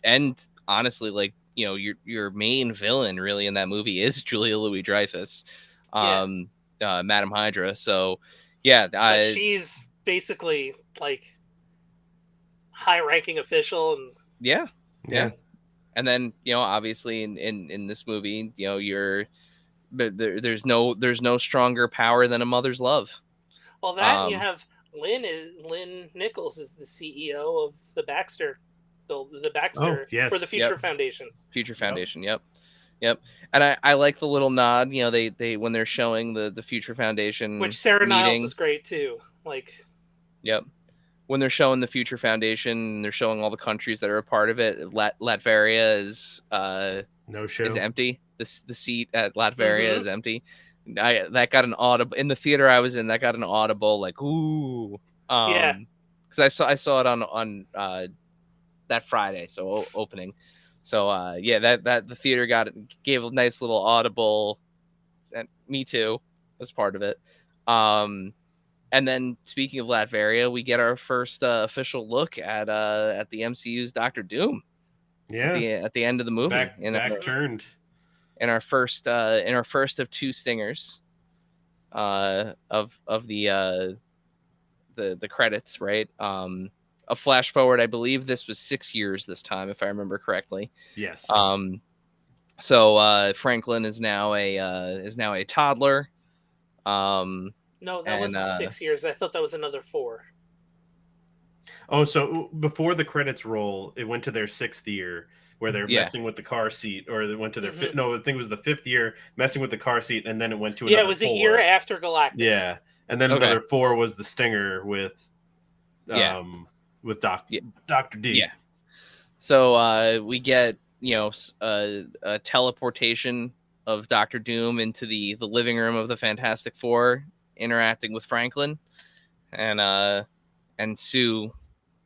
and honestly, like your main villain really in that movie is Julia Louis-Dreyfus, Madam Hydra. So she's basically like high-ranking official, and yeah. And then obviously in this movie, there's no stronger power than a mother's love. Well, that you have Lynn Nichols is the CEO of the Baxter for the Future Foundation. Future Foundation, yep. And I like the little nod, they when they're showing the Future Foundation, which Sarah Niles is great too. Like, when they're showing the Future Foundation, they're showing all the countries that are a part of it. Latveria is no show, is empty. The seat at Latveria is empty. That got an audible in the theater I was in. That got an audible like ooh, because I saw it on that Friday, so opening. So that the theater gave a nice little audible. And me too, was part of it. And then speaking of Latveria, we get our first official look at the MCU's Doctor Doom. Yeah, at the end of the movie, back turned. In our first of two stingers, of the credits, right? A flash forward, I believe this was 6 years this time, if I remember correctly. Yes. So Franklin is now a toddler. No, that wasn't 6 years. I thought that was another 4. Oh, so before the credits roll, it went to their 6th year where they're messing with the car seat, or they went to their no, I think it was the 5th year messing with the car seat, and then it went to another it was 4. a year after Galactus. Yeah, and then another 4 was the stinger with Dr. D. Yeah. So we get a teleportation of Dr. Doom into the living room of the Fantastic Four, interacting with Franklin, and Sue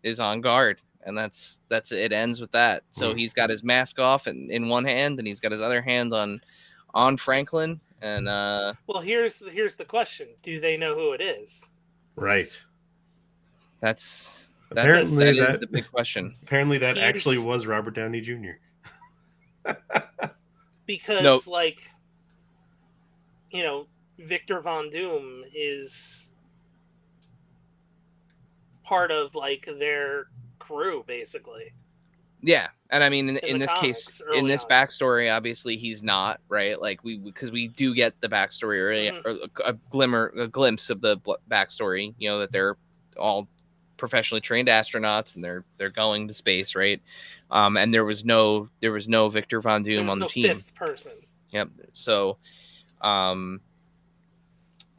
is on guard, and that's it. Ends with that. So he's got his mask off in one hand, and he's got his other hand on Franklin. And well, here's the question: do they know who it is? Right. That is the big question. Apparently, that actually was Robert Downey Jr. Because Victor Von Doom is part of their crew, basically. Yeah, and I mean, in this comics, case, in this backstory, obviously he's not, right? Like because we do get the backstory early, or a glimpse of the backstory. That they're all professionally trained astronauts and they're going to space, right? And there was no Victor Von Doom on the team. Fifth person. Yep. So, I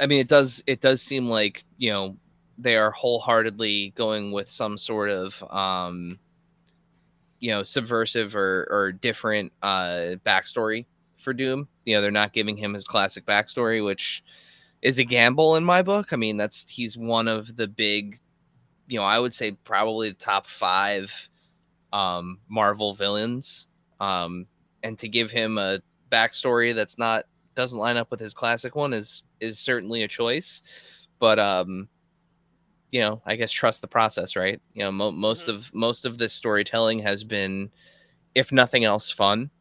mean, it does seem like they are wholeheartedly going with some sort of subversive or different backstory for Doom. They're not giving him his classic backstory, which is a gamble in my book. I mean, he's one of the big, I would say probably the top 5 Marvel villains. And to give him a backstory doesn't line up with his classic one is certainly a choice. But I guess trust the process, right? Most of this storytelling has been, if nothing else, fun.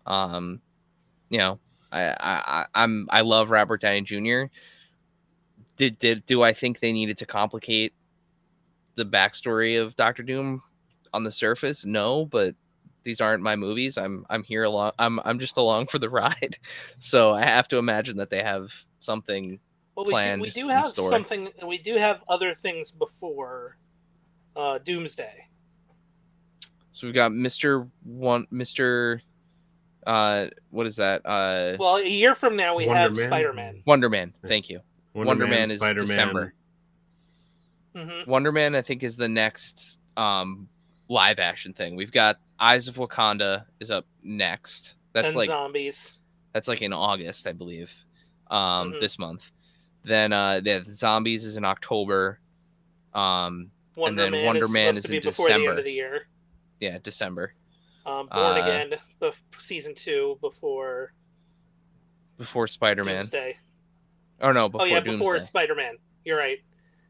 I love Robert Downey Jr. Do I think they needed to complicate the backstory of Doctor Doom on the surface? No, but these aren't my movies. I'm here along. I'm just along for the ride. So I have to imagine that they have something planned. We do have something. We do have other things before Doomsday. So we've got Mr. What is that? Well, a year from now we have Spider-Man. Wonder Man. Thank you. Wonder Man is Spider-Man. December. Mm-hmm. Wonder Man, I think, is the next live action thing. We've got Eyes of Wakanda is up next. That's and like Zombies. That's like in August, I believe. This month. Then Zombies is in October. Wonder Wonder Man is in before December. The end of the year. Yeah, December. Born Again, season 2 before Spider-Man. Doomsday. Oh no, before Doomsday. Before Spider-Man. You're right,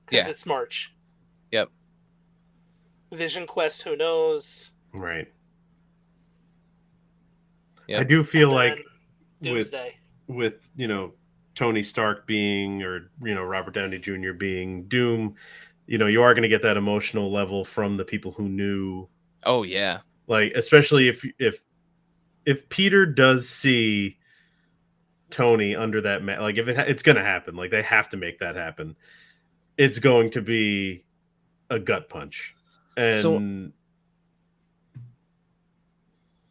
because it's March. Yep. Vision Quest, who knows? Right. Yep. I do feel like Doomsday. with Tony Stark being, or Robert Downey Jr. being Doom, you are going to get that emotional level from the people who knew. Oh yeah. Like, especially if Peter does see Tony under that like if it's going to happen, like they have to make that happen. It's going to be a gut punch. And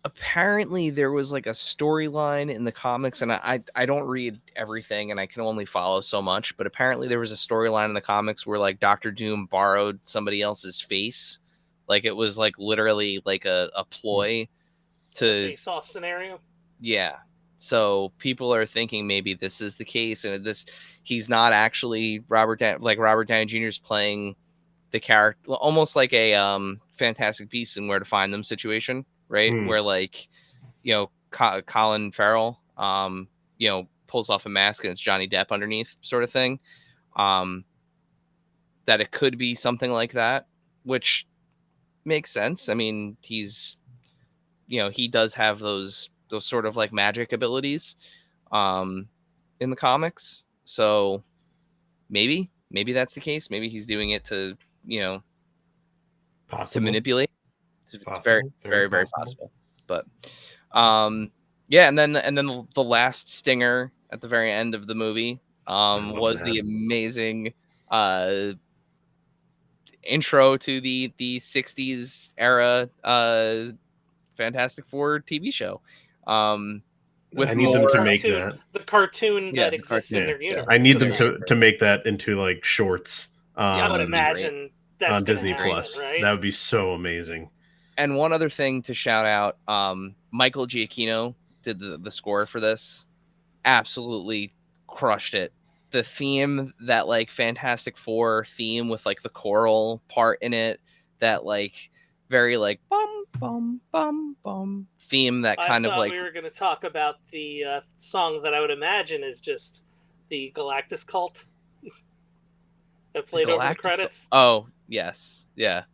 apparently there was like a storyline in the comics, and I don't read everything and I can only follow so much, but apparently there was a storyline in the comics where like Doctor Doom borrowed somebody else's face. Like it was like literally like a ploy to a face-off scenario. Yeah. So people are thinking maybe this is the case, and he's not actually Robert Downey Jr. is playing the character almost like a Fantastic Beasts and Where to Find Them situation, right? Where like Colin Farrell pulls off a mask and it's Johnny Depp underneath, sort of thing. That it could be something like that, which makes sense. I mean, he does have those sort of like magic abilities in the comics. So maybe that's the case. Maybe he's doing it to, to manipulate. It's very possible. But yeah, and then the last stinger at the very end of the movie was the amazing intro to the 60s era Fantastic Four TV show. With I need them to make the cartoon that exists in their universe. I need them to make that into like shorts. I would imagine that's on Disney Plus. Right? That would be so amazing. And one other thing to shout out, Michael Giacchino did the score for this. Absolutely crushed it. The theme, that like Fantastic Four theme with like the choral part in it, that like very like bum bum bum bum theme, that kind of like we were going to talk about the song that I would imagine is just the Galactus cult that played over the credits. Oh yes, yeah.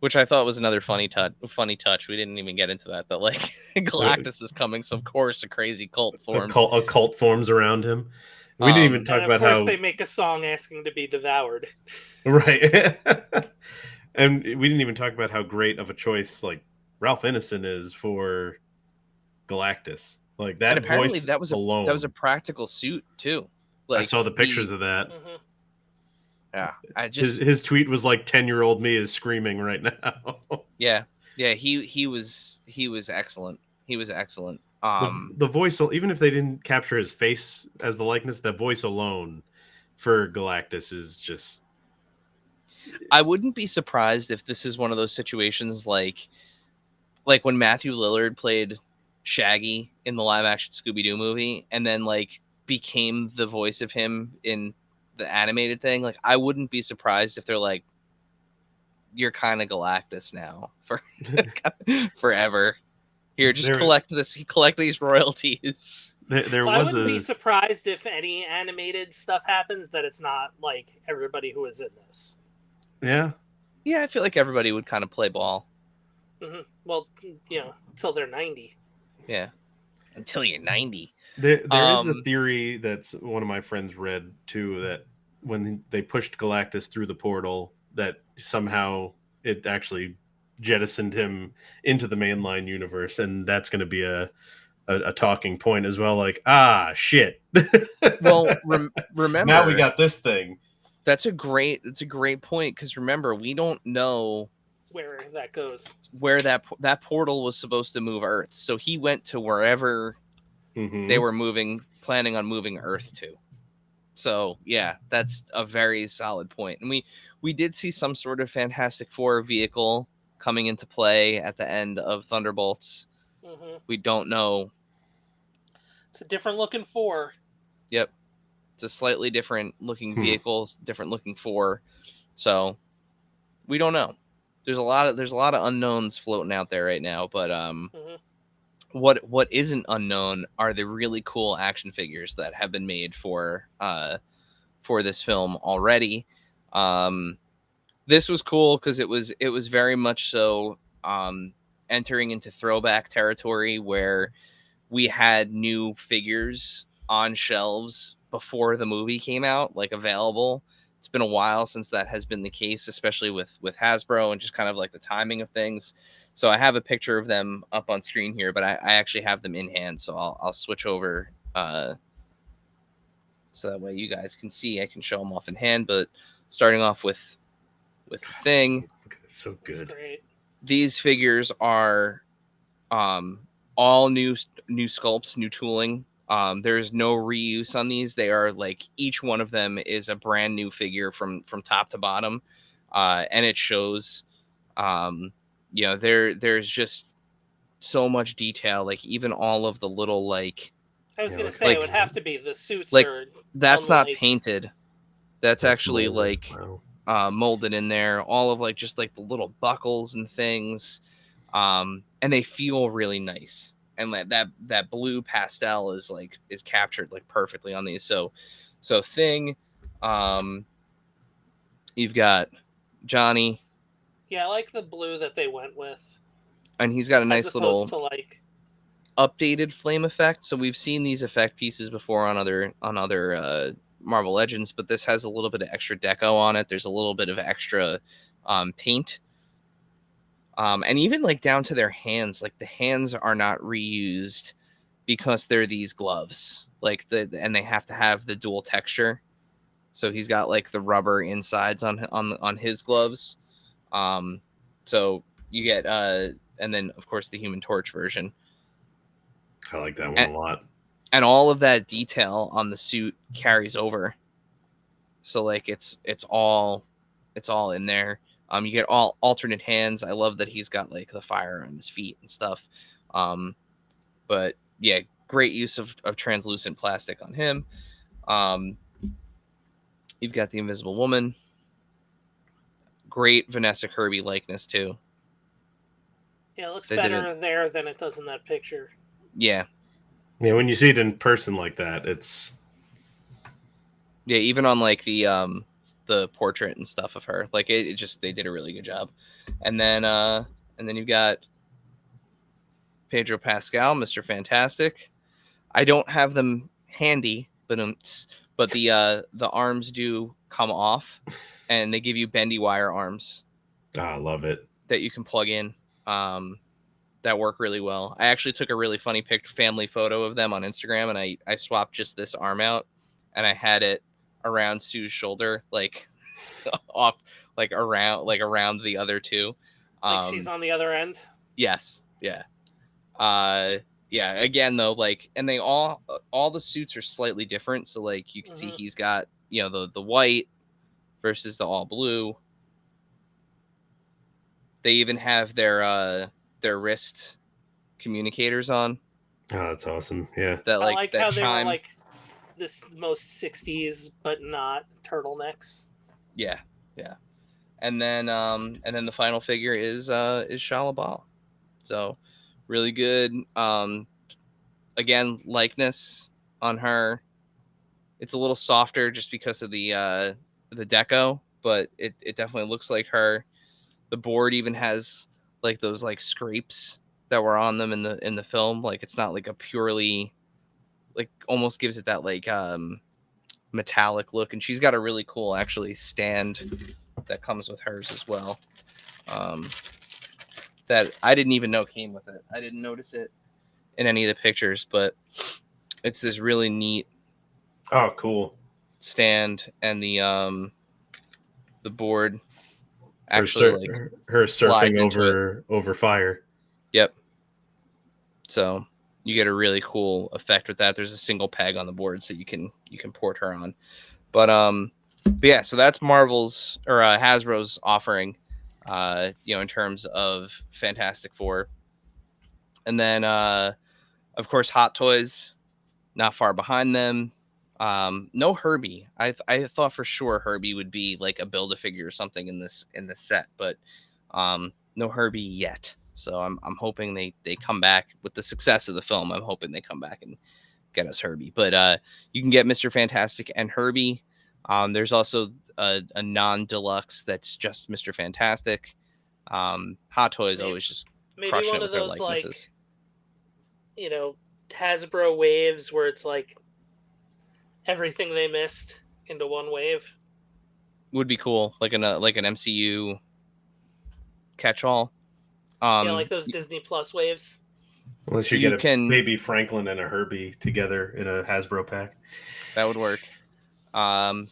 Which I thought was another funny touch. We didn't even get into that. That like Galactus is coming, so of course a crazy cult forms. A cult forms around him. We didn't even talk about how. Of course, they make a song asking to be devoured. Right. And we didn't even talk about how great of a choice like Ralph Ineson is for Galactus. Like that. And apparently, that was a practical suit too. Like, I saw the pictures of that. Mm-hmm. Yeah, his tweet was like 10-year-old me is screaming right now. Yeah, he was excellent. He was excellent. The voice, even if they didn't capture his face as the likeness, that voice alone for Galactus is just. I wouldn't be surprised if this is one of those situations like when Matthew Lillard played Shaggy in the live action Scooby-Doo movie and then like became the voice of him in the animated thing, like I wouldn't be surprised if they're like, you're kind of Galactus now for forever. Here, just collect these royalties. There I was wouldn't be surprised if any animated stuff happens that it's not like everybody who is in this. Yeah. Yeah, I feel like everybody would kind of play ball. Mm-hmm. Well, you know, until they're 90. Yeah, until you're 90. There is a theory that's one of my friends read too, that when they pushed Galactus through the portal, that somehow it actually jettisoned him into the mainline universe, and that's going to be a talking point as well. Like, shit. Well, remember, now we got this thing. That's a great point, because remember, we don't know where that goes, where that portal was supposed to move Earth. So he went to wherever they were planning on moving Earth to. So yeah, that's a very solid point. And we did see some sort of Fantastic Four vehicle coming into play at the end of Thunderbolts. Mm-hmm. We don't know. It's a different looking four. Yep. It's a slightly different looking vehicle, different looking four. So we don't know. There's a lot of unknowns floating out there right now, but what isn't unknown are the really cool action figures that have been made for this film already. This was cool because it was very much so entering into throwback territory where we had new figures on shelves before the movie came out, like available. It's been a while since that has been the case, especially with Hasbro and just kind of like the timing of things. So I have a picture of them up on screen here, but I actually have them in hand. So I'll switch over so that way you guys can see. I can show them off in hand, but starting off with the Thing. It's so good. These figures are all new sculpts, new tooling. There's no reuse on these. They are like, each one of them is a brand new figure from top to bottom, and it shows. There's just so much detail. Like even all of the little like. I was gonna say it would have to be the suits. Like are that's not painted. That's actually molded. Molded in there. All of like just like the little buckles and things, and they feel really nice. And that blue pastel is captured like perfectly on these. So Thing, you've got Johnny. Yeah, I like the blue that they went with. And he's got a nice little to like updated flame effect. So we've seen these effect pieces before on other Marvel Legends, but this has a little bit of extra deco on it. There's a little bit of extra paint. And even like down to their hands, like the hands are not reused because they're these gloves, and they have to have the dual texture. So he's got like the rubber insides on his gloves. So you get and then of course the Human Torch version. I like that one a lot. And all of that detail on the suit carries over. So like it's all in there. You get all alternate hands. I love that he's got like the fire on his feet and stuff. But yeah, great use of translucent plastic on him. You've got the Invisible Woman. Great Vanessa Kirby likeness too. Yeah, it looks better there than it does in that picture. Yeah. Yeah, when you see it in person like that, it's even on like the portrait and stuff of her, like it just, they did a really good job. And then you've got Pedro Pascal, Mr. Fantastic. I don't have them handy, but the arms do come off, and they give you bendy wire arms. I love it. That you can plug in. That work really well. I actually took a really funny family photo of them on Instagram, and I swapped just this arm out, and I had it around Sue's shoulder, like off, like around the other two. Like she's on the other end. Yes. Yeah. Yeah. Again, though, like, and they all the suits are slightly different. So like you can see he's got, the white versus the all blue. They even have their wrist communicators on, Oh, that's awesome. Yeah. That I like that how they were chime. like this most 60s but not turtlenecks. Yeah, yeah. And then the final figure is Shalabal. So really good. Again, likeness on her. It's a little softer just because of the deco, but it definitely looks like her. The board even has like those like scrapes that were on them in the film. Like it's not like a purely, like, almost gives it that like metallic look. And she's got a really cool actually stand that comes with hers as well. Um, that I didn't even know came with it. I didn't notice it in any of the pictures, but it's this really neat Oh, cool. stand, and the board Her actually like her surfing slides into it. over fire. Yep. So you get a really cool effect with that. There's a single peg on the board, so you can port her on. But yeah, so that's Marvel's or Hasbro's offering, in terms of Fantastic Four. And then of course Hot Toys, not far behind them. No Herbie. I thought for sure Herbie would be like a Build-A-Figure or something in this set, but no Herbie yet. So I'm hoping they come back with the success of the film. I'm hoping they come back and get us Herbie. But you can get Mr. Fantastic and Herbie. There's also a non-deluxe that's just Mr. Fantastic. Hot Toys always just Maybe crushing one it of with their those like, likenesses. Hasbro waves where it's like everything they missed into one wave. Would be cool, like an MCU catch-all. Yeah, like those Disney Plus waves. Unless you You get a can baby Franklin and a Herbie together in a Hasbro pack. That would work. And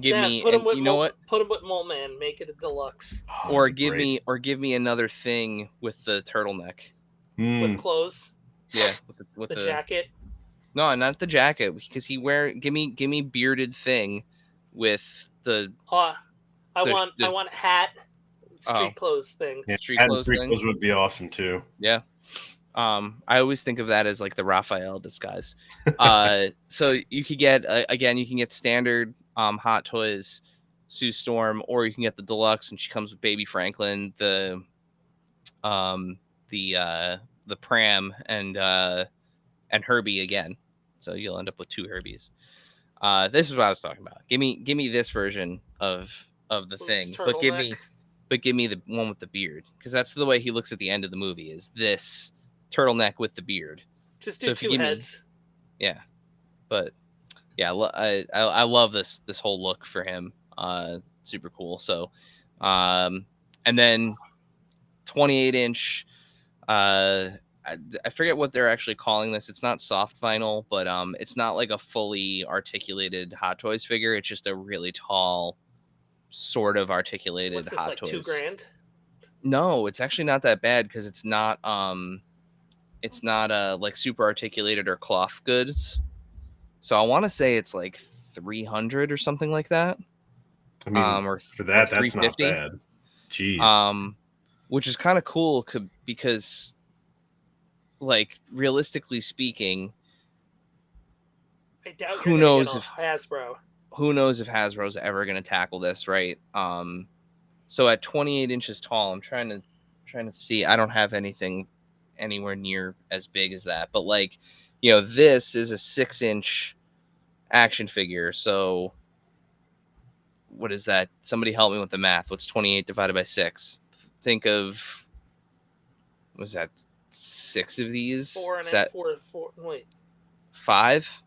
give Yeah, me, put them and with you know what? Put them with Mole Man. Make it a deluxe Oh, Or that'd be great. give me another thing with the turtleneck. with clothes. Yeah, with The jacket. No, not the jacket, because give me bearded thing with the Oh, I the, want hat. Street clothes thing. Yeah, street adding clothes street thing. clothes would be awesome too. Yeah. I always think of that as like the Raphael disguise. So you could get again, you can get standard Hot Toys Sue Storm, or you can get the deluxe, and she comes with Baby Franklin, um the Pram, and Herbie again. So you'll end up with two Herbies. This is what I was talking about. Give me this version of the thing, but give me the one with the beard, because that's the way he looks at the end of the movie. Is this turtleneck with the beard? Just do So if you two give heads. yeah, but yeah, I love this whole look for him. Super cool. So, and then 28-inch. I forget what they're actually calling this. It's not soft vinyl, but it's not like a fully articulated Hot Toys figure. It's just a really tall, sort of articulated What's this, Hot like Toys. $2,000? No, it's actually not that bad, because it's not like super articulated or cloth goods. So I want to say it's like 300 or something like that. I mean, Or for that, that's not 350. bad. Jeez. Which is kind of cool because, like, realistically speaking, I doubt who you're knows gonna get a Hasbro. Who knows if Hasbro's ever going to tackle this, right? So at 28 inches tall, I'm trying to see. I don't have anything anywhere near as big as that, but like, this is a 6-inch action figure. So what is that? Somebody help me with the math. What's 28 divided by 6? Think of, was that 6 of these? Wait, 5?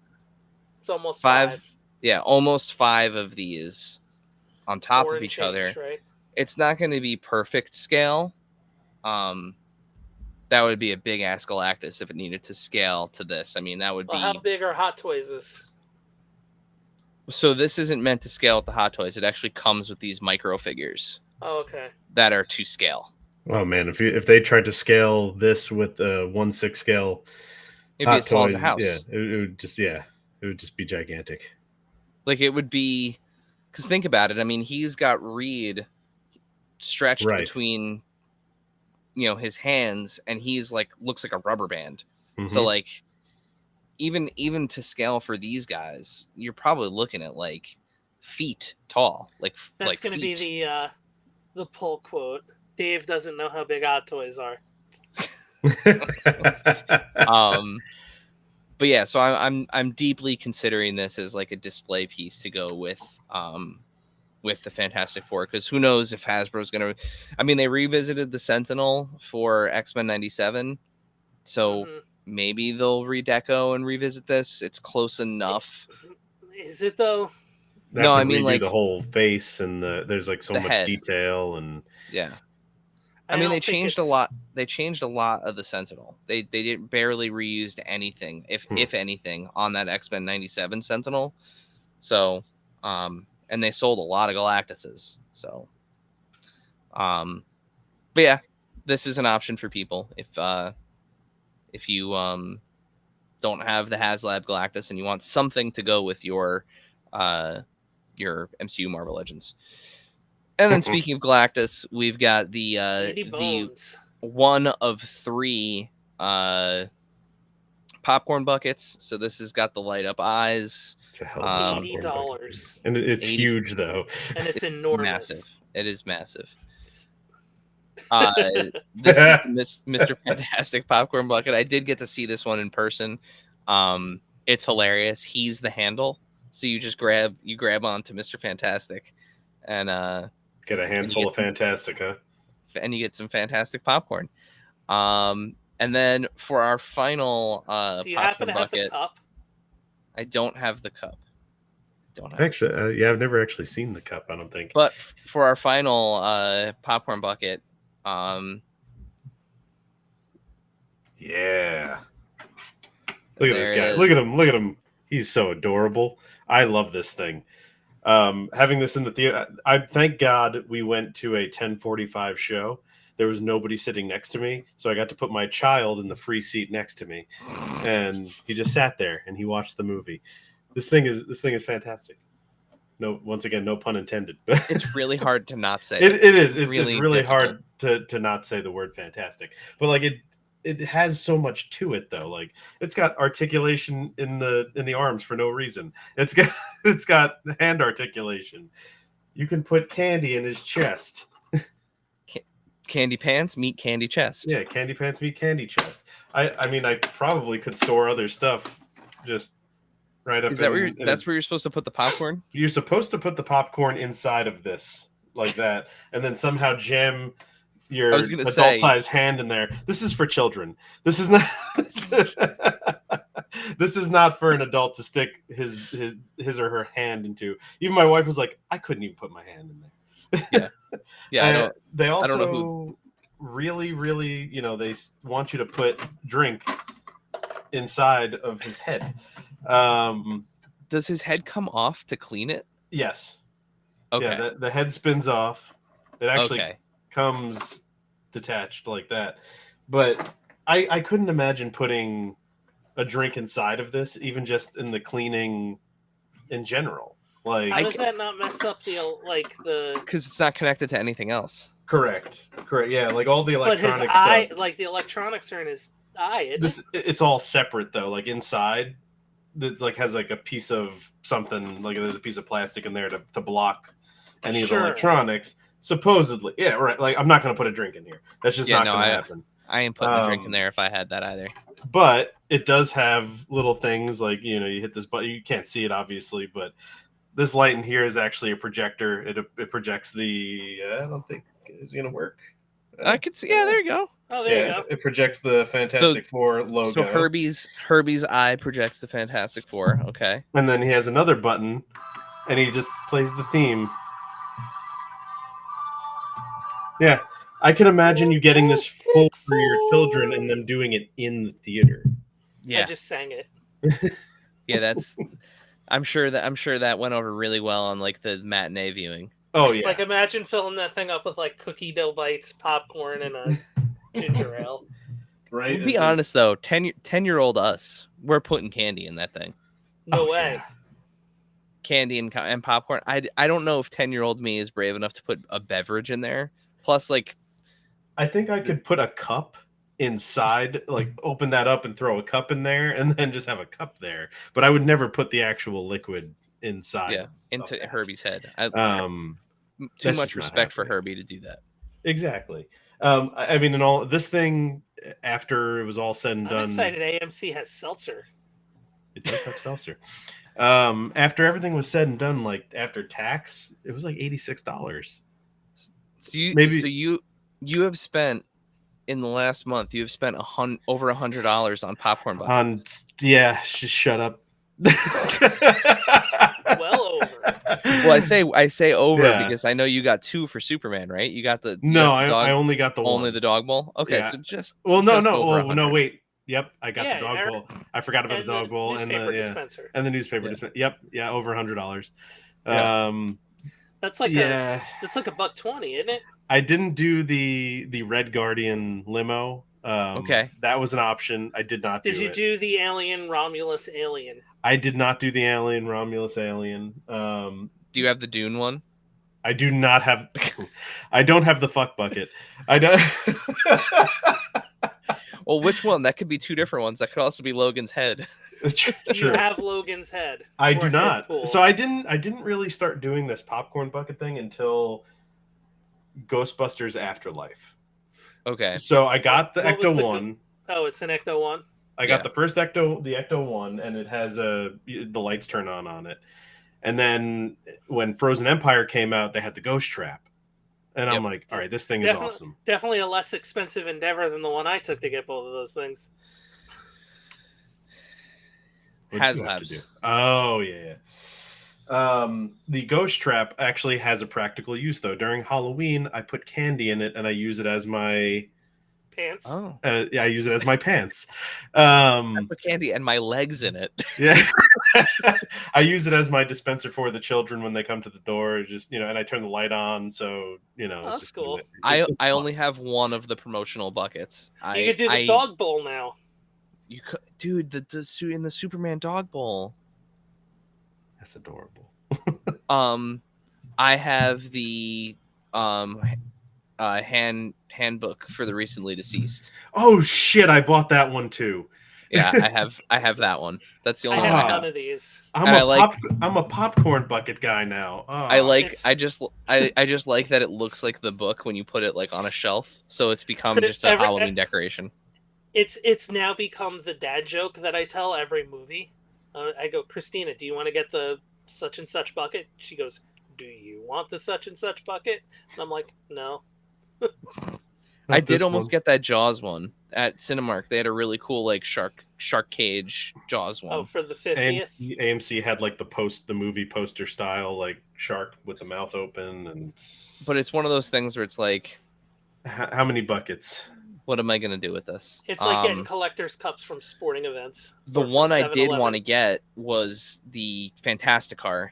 it's almost 5? 5. Yeah, almost 5 of these on top 4 of and each change, other. right? It's not going to be perfect scale. That would be a big ass Galactus if it needed to scale to this. I mean, that would be. How big are Hot Toys? So this isn't meant to scale with the Hot Toys. It actually comes with these micro figures. Oh, okay. That are to scale. Oh man, if they tried to scale this with a 1/6 scale, It'd be as tall as a house. Yeah, it would just be gigantic. Like it would be, because think about it. I mean, he's got Reed stretched between, his hands, and he's like looks like a rubber band. Mm-hmm. So like even to scale for these guys, you're probably looking at like feet tall, That's going to be the pull quote. Dave doesn't know how big Odd Toys are. But yeah, so I'm deeply considering this as like a display piece to go with the Fantastic Four, because who knows if Hasbro's gonna. I mean, they revisited the Sentinel for X-Men '97, so maybe they'll redeco and revisit this. It's close enough. Is it though? No, I mean like the whole face and there's like so much head. detail and yeah. I mean, they changed a lot. They changed a lot of the Sentinel. They didn't barely reused anything, if anything, on that X-Men '97 Sentinel. So, and they sold a lot of Galactuses. So, but yeah, this is an option for people if you don't have the HasLab Galactus and you want something to go with your MCU Marvel Legends. And then speaking of Galactus, we've got the one of 3 popcorn buckets. So this has got the light up eyes. $80, and it's huge though, and it's enormous. Massive. It is massive. This is Mr. Fantastic popcorn bucket. I did get to see this one in person. It's hilarious. He's the handle, so you just grab onto Mr. Fantastic, and get a handful of Fantastic, huh? And you get some Fantastic popcorn. And then for our final do you happen to have the cup? I don't have the cup. Actually, I've never actually seen the cup, I don't think. But for our final popcorn bucket, yeah. Look at this guy. Look at him. He's so adorable. I love this thing. Having this in the theater, I thank God we went to a 10:45 show. There was nobody sitting next to me, so I got to put my child in the free seat next to me, and he just sat there and he watched the movie. This thing is fantastic. No, once again, no pun intended. It's really hard to not say. It is. It's really hard to not say the word fantastic. But like it has so much to it though. Like it's got articulation in the arms for no reason. It's got hand articulation. You can put candy in his chest. Candy pants meet candy chest. Yeah, candy pants meet candy chest. I mean, I probably could store other stuff just right up. Is that where that's where you're supposed to put the popcorn? You're supposed to put the popcorn inside of this like that, and then somehow jam your adult-sized hand in there. This is for children. This is not. This is not for an adult to stick his or her hand into. Even my wife was like, I couldn't even put my hand in there. Yeah. They also I don't know who... really, they want you to put drink inside of his head. Does his head come off to clean it? Yes. Okay. Yeah, the head spins off. It actually comes detached like that. But I couldn't imagine putting a drink inside of this, even just in the cleaning in general. Like, how does that not mess up because it's not connected to anything else. Correct. Yeah, like all the electronic stuff. But his eye, like the electronics are in his eye. It's all separate though. Like inside, it's like has like a piece of something. Like there's a piece of plastic in there to block any of the electronics. Supposedly, yeah, right. Like I'm not going to put a drink in here. That's just not going to happen. I ain't putting a drink in there if I had that either. But it does have little things like you hit this button. You can't see it obviously, but this light in here is actually a projector. It projects the. I don't think it's going to work. I could see. Yeah, there you go. Oh, there you go. It projects the Fantastic Four logo. So Herbie's eye projects the Fantastic Four. Okay. And then he has another button, and he just plays the theme. Yeah, I can imagine you getting this full for your children and them doing it in the theater. Yeah, I just sang it. Yeah, that's. I'm sure that went over really well on like the matinee viewing. Oh yeah. Like imagine filling that thing up with like cookie dough bites, popcorn, and a ginger ale. Right. To be honest though, 10-year-old us, we're putting candy in that thing. No way. Yeah. Candy and popcorn. I don't know if 10-year-old me is brave enough to put a beverage in there. Plus, like, I think I could put a cup inside, like open that up and throw a cup in there, and then just have a cup there. But I would never put the actual liquid inside. Into that. Herbie's head. Too much respect for Herbie to do that. Exactly. I mean, and all this thing after it was all said and done. I'm excited. AMC has seltzer. It does have seltzer. After everything was said and done, like after tax, it was like $86. So you have spent in the last month. You have spent over $100 on popcorn buckets. Just shut up. Well over. Well, I say over because I know you got 2 for Superman, right? You got the I only got the only one. the dog bowl. Okay, so just no, wait. Yep, I got the dog bowl. I forgot about the dog bowl and the dispenser. And the newspaper dispenser. Yep, over $100. That's like that's like $120, isn't it? I didn't do the Red Guardian limo. Okay, that was an option. I did not. Did you do the Alien Romulus Alien? I did not do the Alien Romulus Alien. Do you have the Dune one? I do not have. I don't have the fuck bucket. I don't. Well, which one? That could be 2 different ones. That could also be Logan's head. Do you have Logan's head? I do not. So I didn't really start doing this popcorn bucket thing until Ghostbusters Afterlife. Okay. So I got the Ecto one. Oh, it's an Ecto one. I got the first Ecto, the Ecto one, and it has the lights turn on it. And then when Frozen Empire came out, they had the Ghost Trap. And I'm like, all right, this thing is awesome. Definitely a less expensive endeavor than the one I took to get both of those things. HasLabs. Oh, yeah. The Ghost Trap actually has a practical use, though. During Halloween, I put candy in it, and I use it as my... pants. Oh, I use it as my pants. I put candy and my legs in it. Yeah, I use it as my dispenser for the children when they come to the door. Just and I turn the light on, so that's just cool. I only have one of the promotional buckets. You could do the dog bowl now. You could, dude. The in the Superman dog bowl. That's adorable. I have the handbook for the recently deceased. Oh shit! I bought that one too. Yeah, I have that one. That's the only one. I have none of these. I'm a popcorn bucket guy now. Oh. I just like that it looks like the book when you put it like on a shelf, so it's become just a Halloween decoration. It's now become the dad joke that I tell every movie. I go, Christina, do you want to get the such and such bucket? She goes, do you want the such and such bucket? And I'm like, no. I did almost get that Jaws one at Cinemark. They had a really cool like shark cage Jaws one. Oh, for the 50th. AMC had like the movie poster style like shark with the mouth open But it's one of those things where it's like, how many buckets? What am I gonna do with this? It's like getting collector's cups from sporting events. The one I did want to get was the Fantasticar,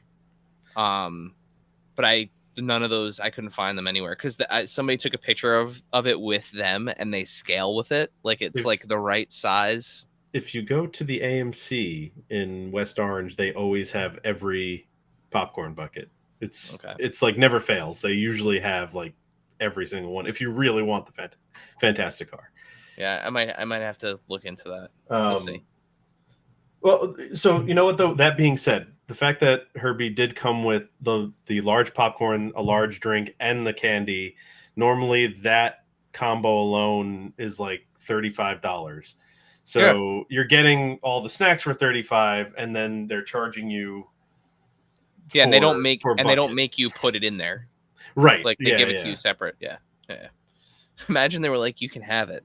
but none of those I couldn't find them anywhere because somebody took a picture of it with them and they scale with it like it's like the right size. If you go to the AMC in West Orange, they always have every popcorn bucket. It's like never fails. They usually have like every single one if you really want the Fantasticar. Yeah, I might have to look into that. We'll see. Well, so you know what though, that being said, the fact that Herbie did come with the large popcorn, a large drink, and the candy, normally that combo alone is like $35. So you're getting all the snacks for $35, and then they're charging you. Yeah, and they don't make you put it in there. Right. Like they give it to you separate. Yeah. Imagine they were like, you can have it,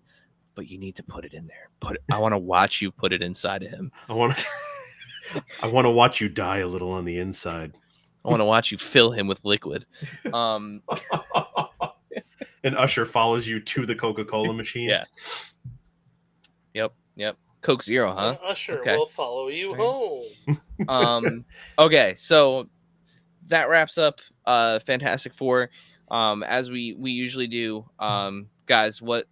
but you need to put it in there. I want to watch you put it inside of him. I want to watch you die a little on the inside. I want to watch you fill him with liquid. And Usher follows you to the Coca-Cola machine. Yeah. Yep. Coke Zero, huh? Usher will follow you home. Okay, so that wraps up Fantastic Four. As we usually do. Guys, what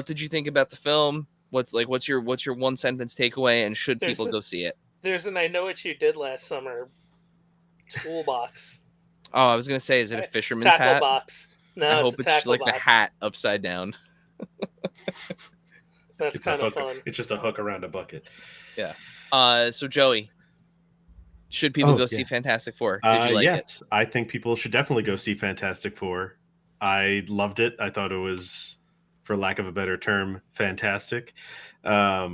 did you think about the film? What's your one sentence takeaway, and should people go see it? There's an I Know What You Did Last Summer toolbox. Oh, I was gonna say, is it a fisherman's tackle hat? box? No, I hope it's like box. the hat upside down. That's kind of fun. It's just a hook around a bucket. Yeah. So Joey, should people go see Fantastic Four? Did you like it? Yes, I think people should definitely go see Fantastic Four. I loved it. I thought it was, for lack of a better term, fantastic. I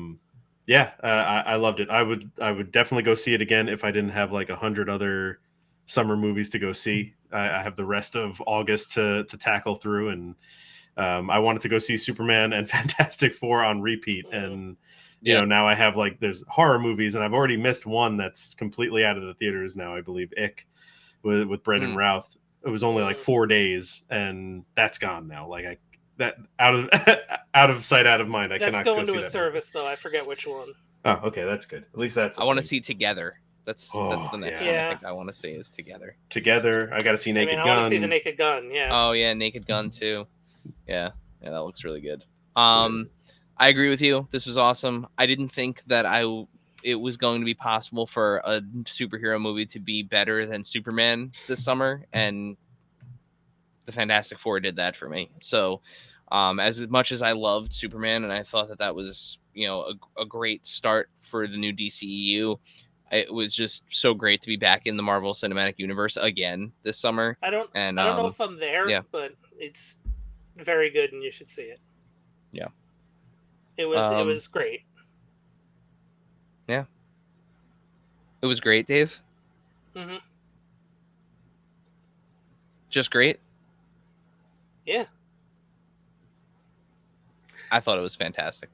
loved it. I would definitely go see it again if I didn't have like 100 other summer movies to go see. I have the rest of August to tackle through, and I wanted to go see Superman and Fantastic Four on repeat. And you know, now I have like there's horror movies, and I've already missed one that's completely out of the theaters now. I believe Ick with Brendan Routh. It was only like 4 days, and that's gone now. Like that out of out of sight, out of mind. I cannot going go to see a that service though. I forget which one. Oh, okay, that's good. At least that's. I want to see Together. That's the next one I think I want to see is Together. Together. I got to see Naked Gun. I want to see the Naked Gun. Yeah. Oh yeah, Naked Gun too. Yeah, that looks really good. I agree with you. This was awesome. I didn't think that it was going to be possible for a superhero movie to be better than Superman this summer, and the Fantastic Four did that for me. So, as much as I loved Superman and I thought that was, you know, a great start for the new DCEU, it was just so great to be back in the Marvel Cinematic Universe again this summer. I don't know if I'm there, but it's very good and you should see it. Yeah. It was great. Yeah. It was great, Dave. Mm-hmm. Just great. Yeah. I thought it was fantastic.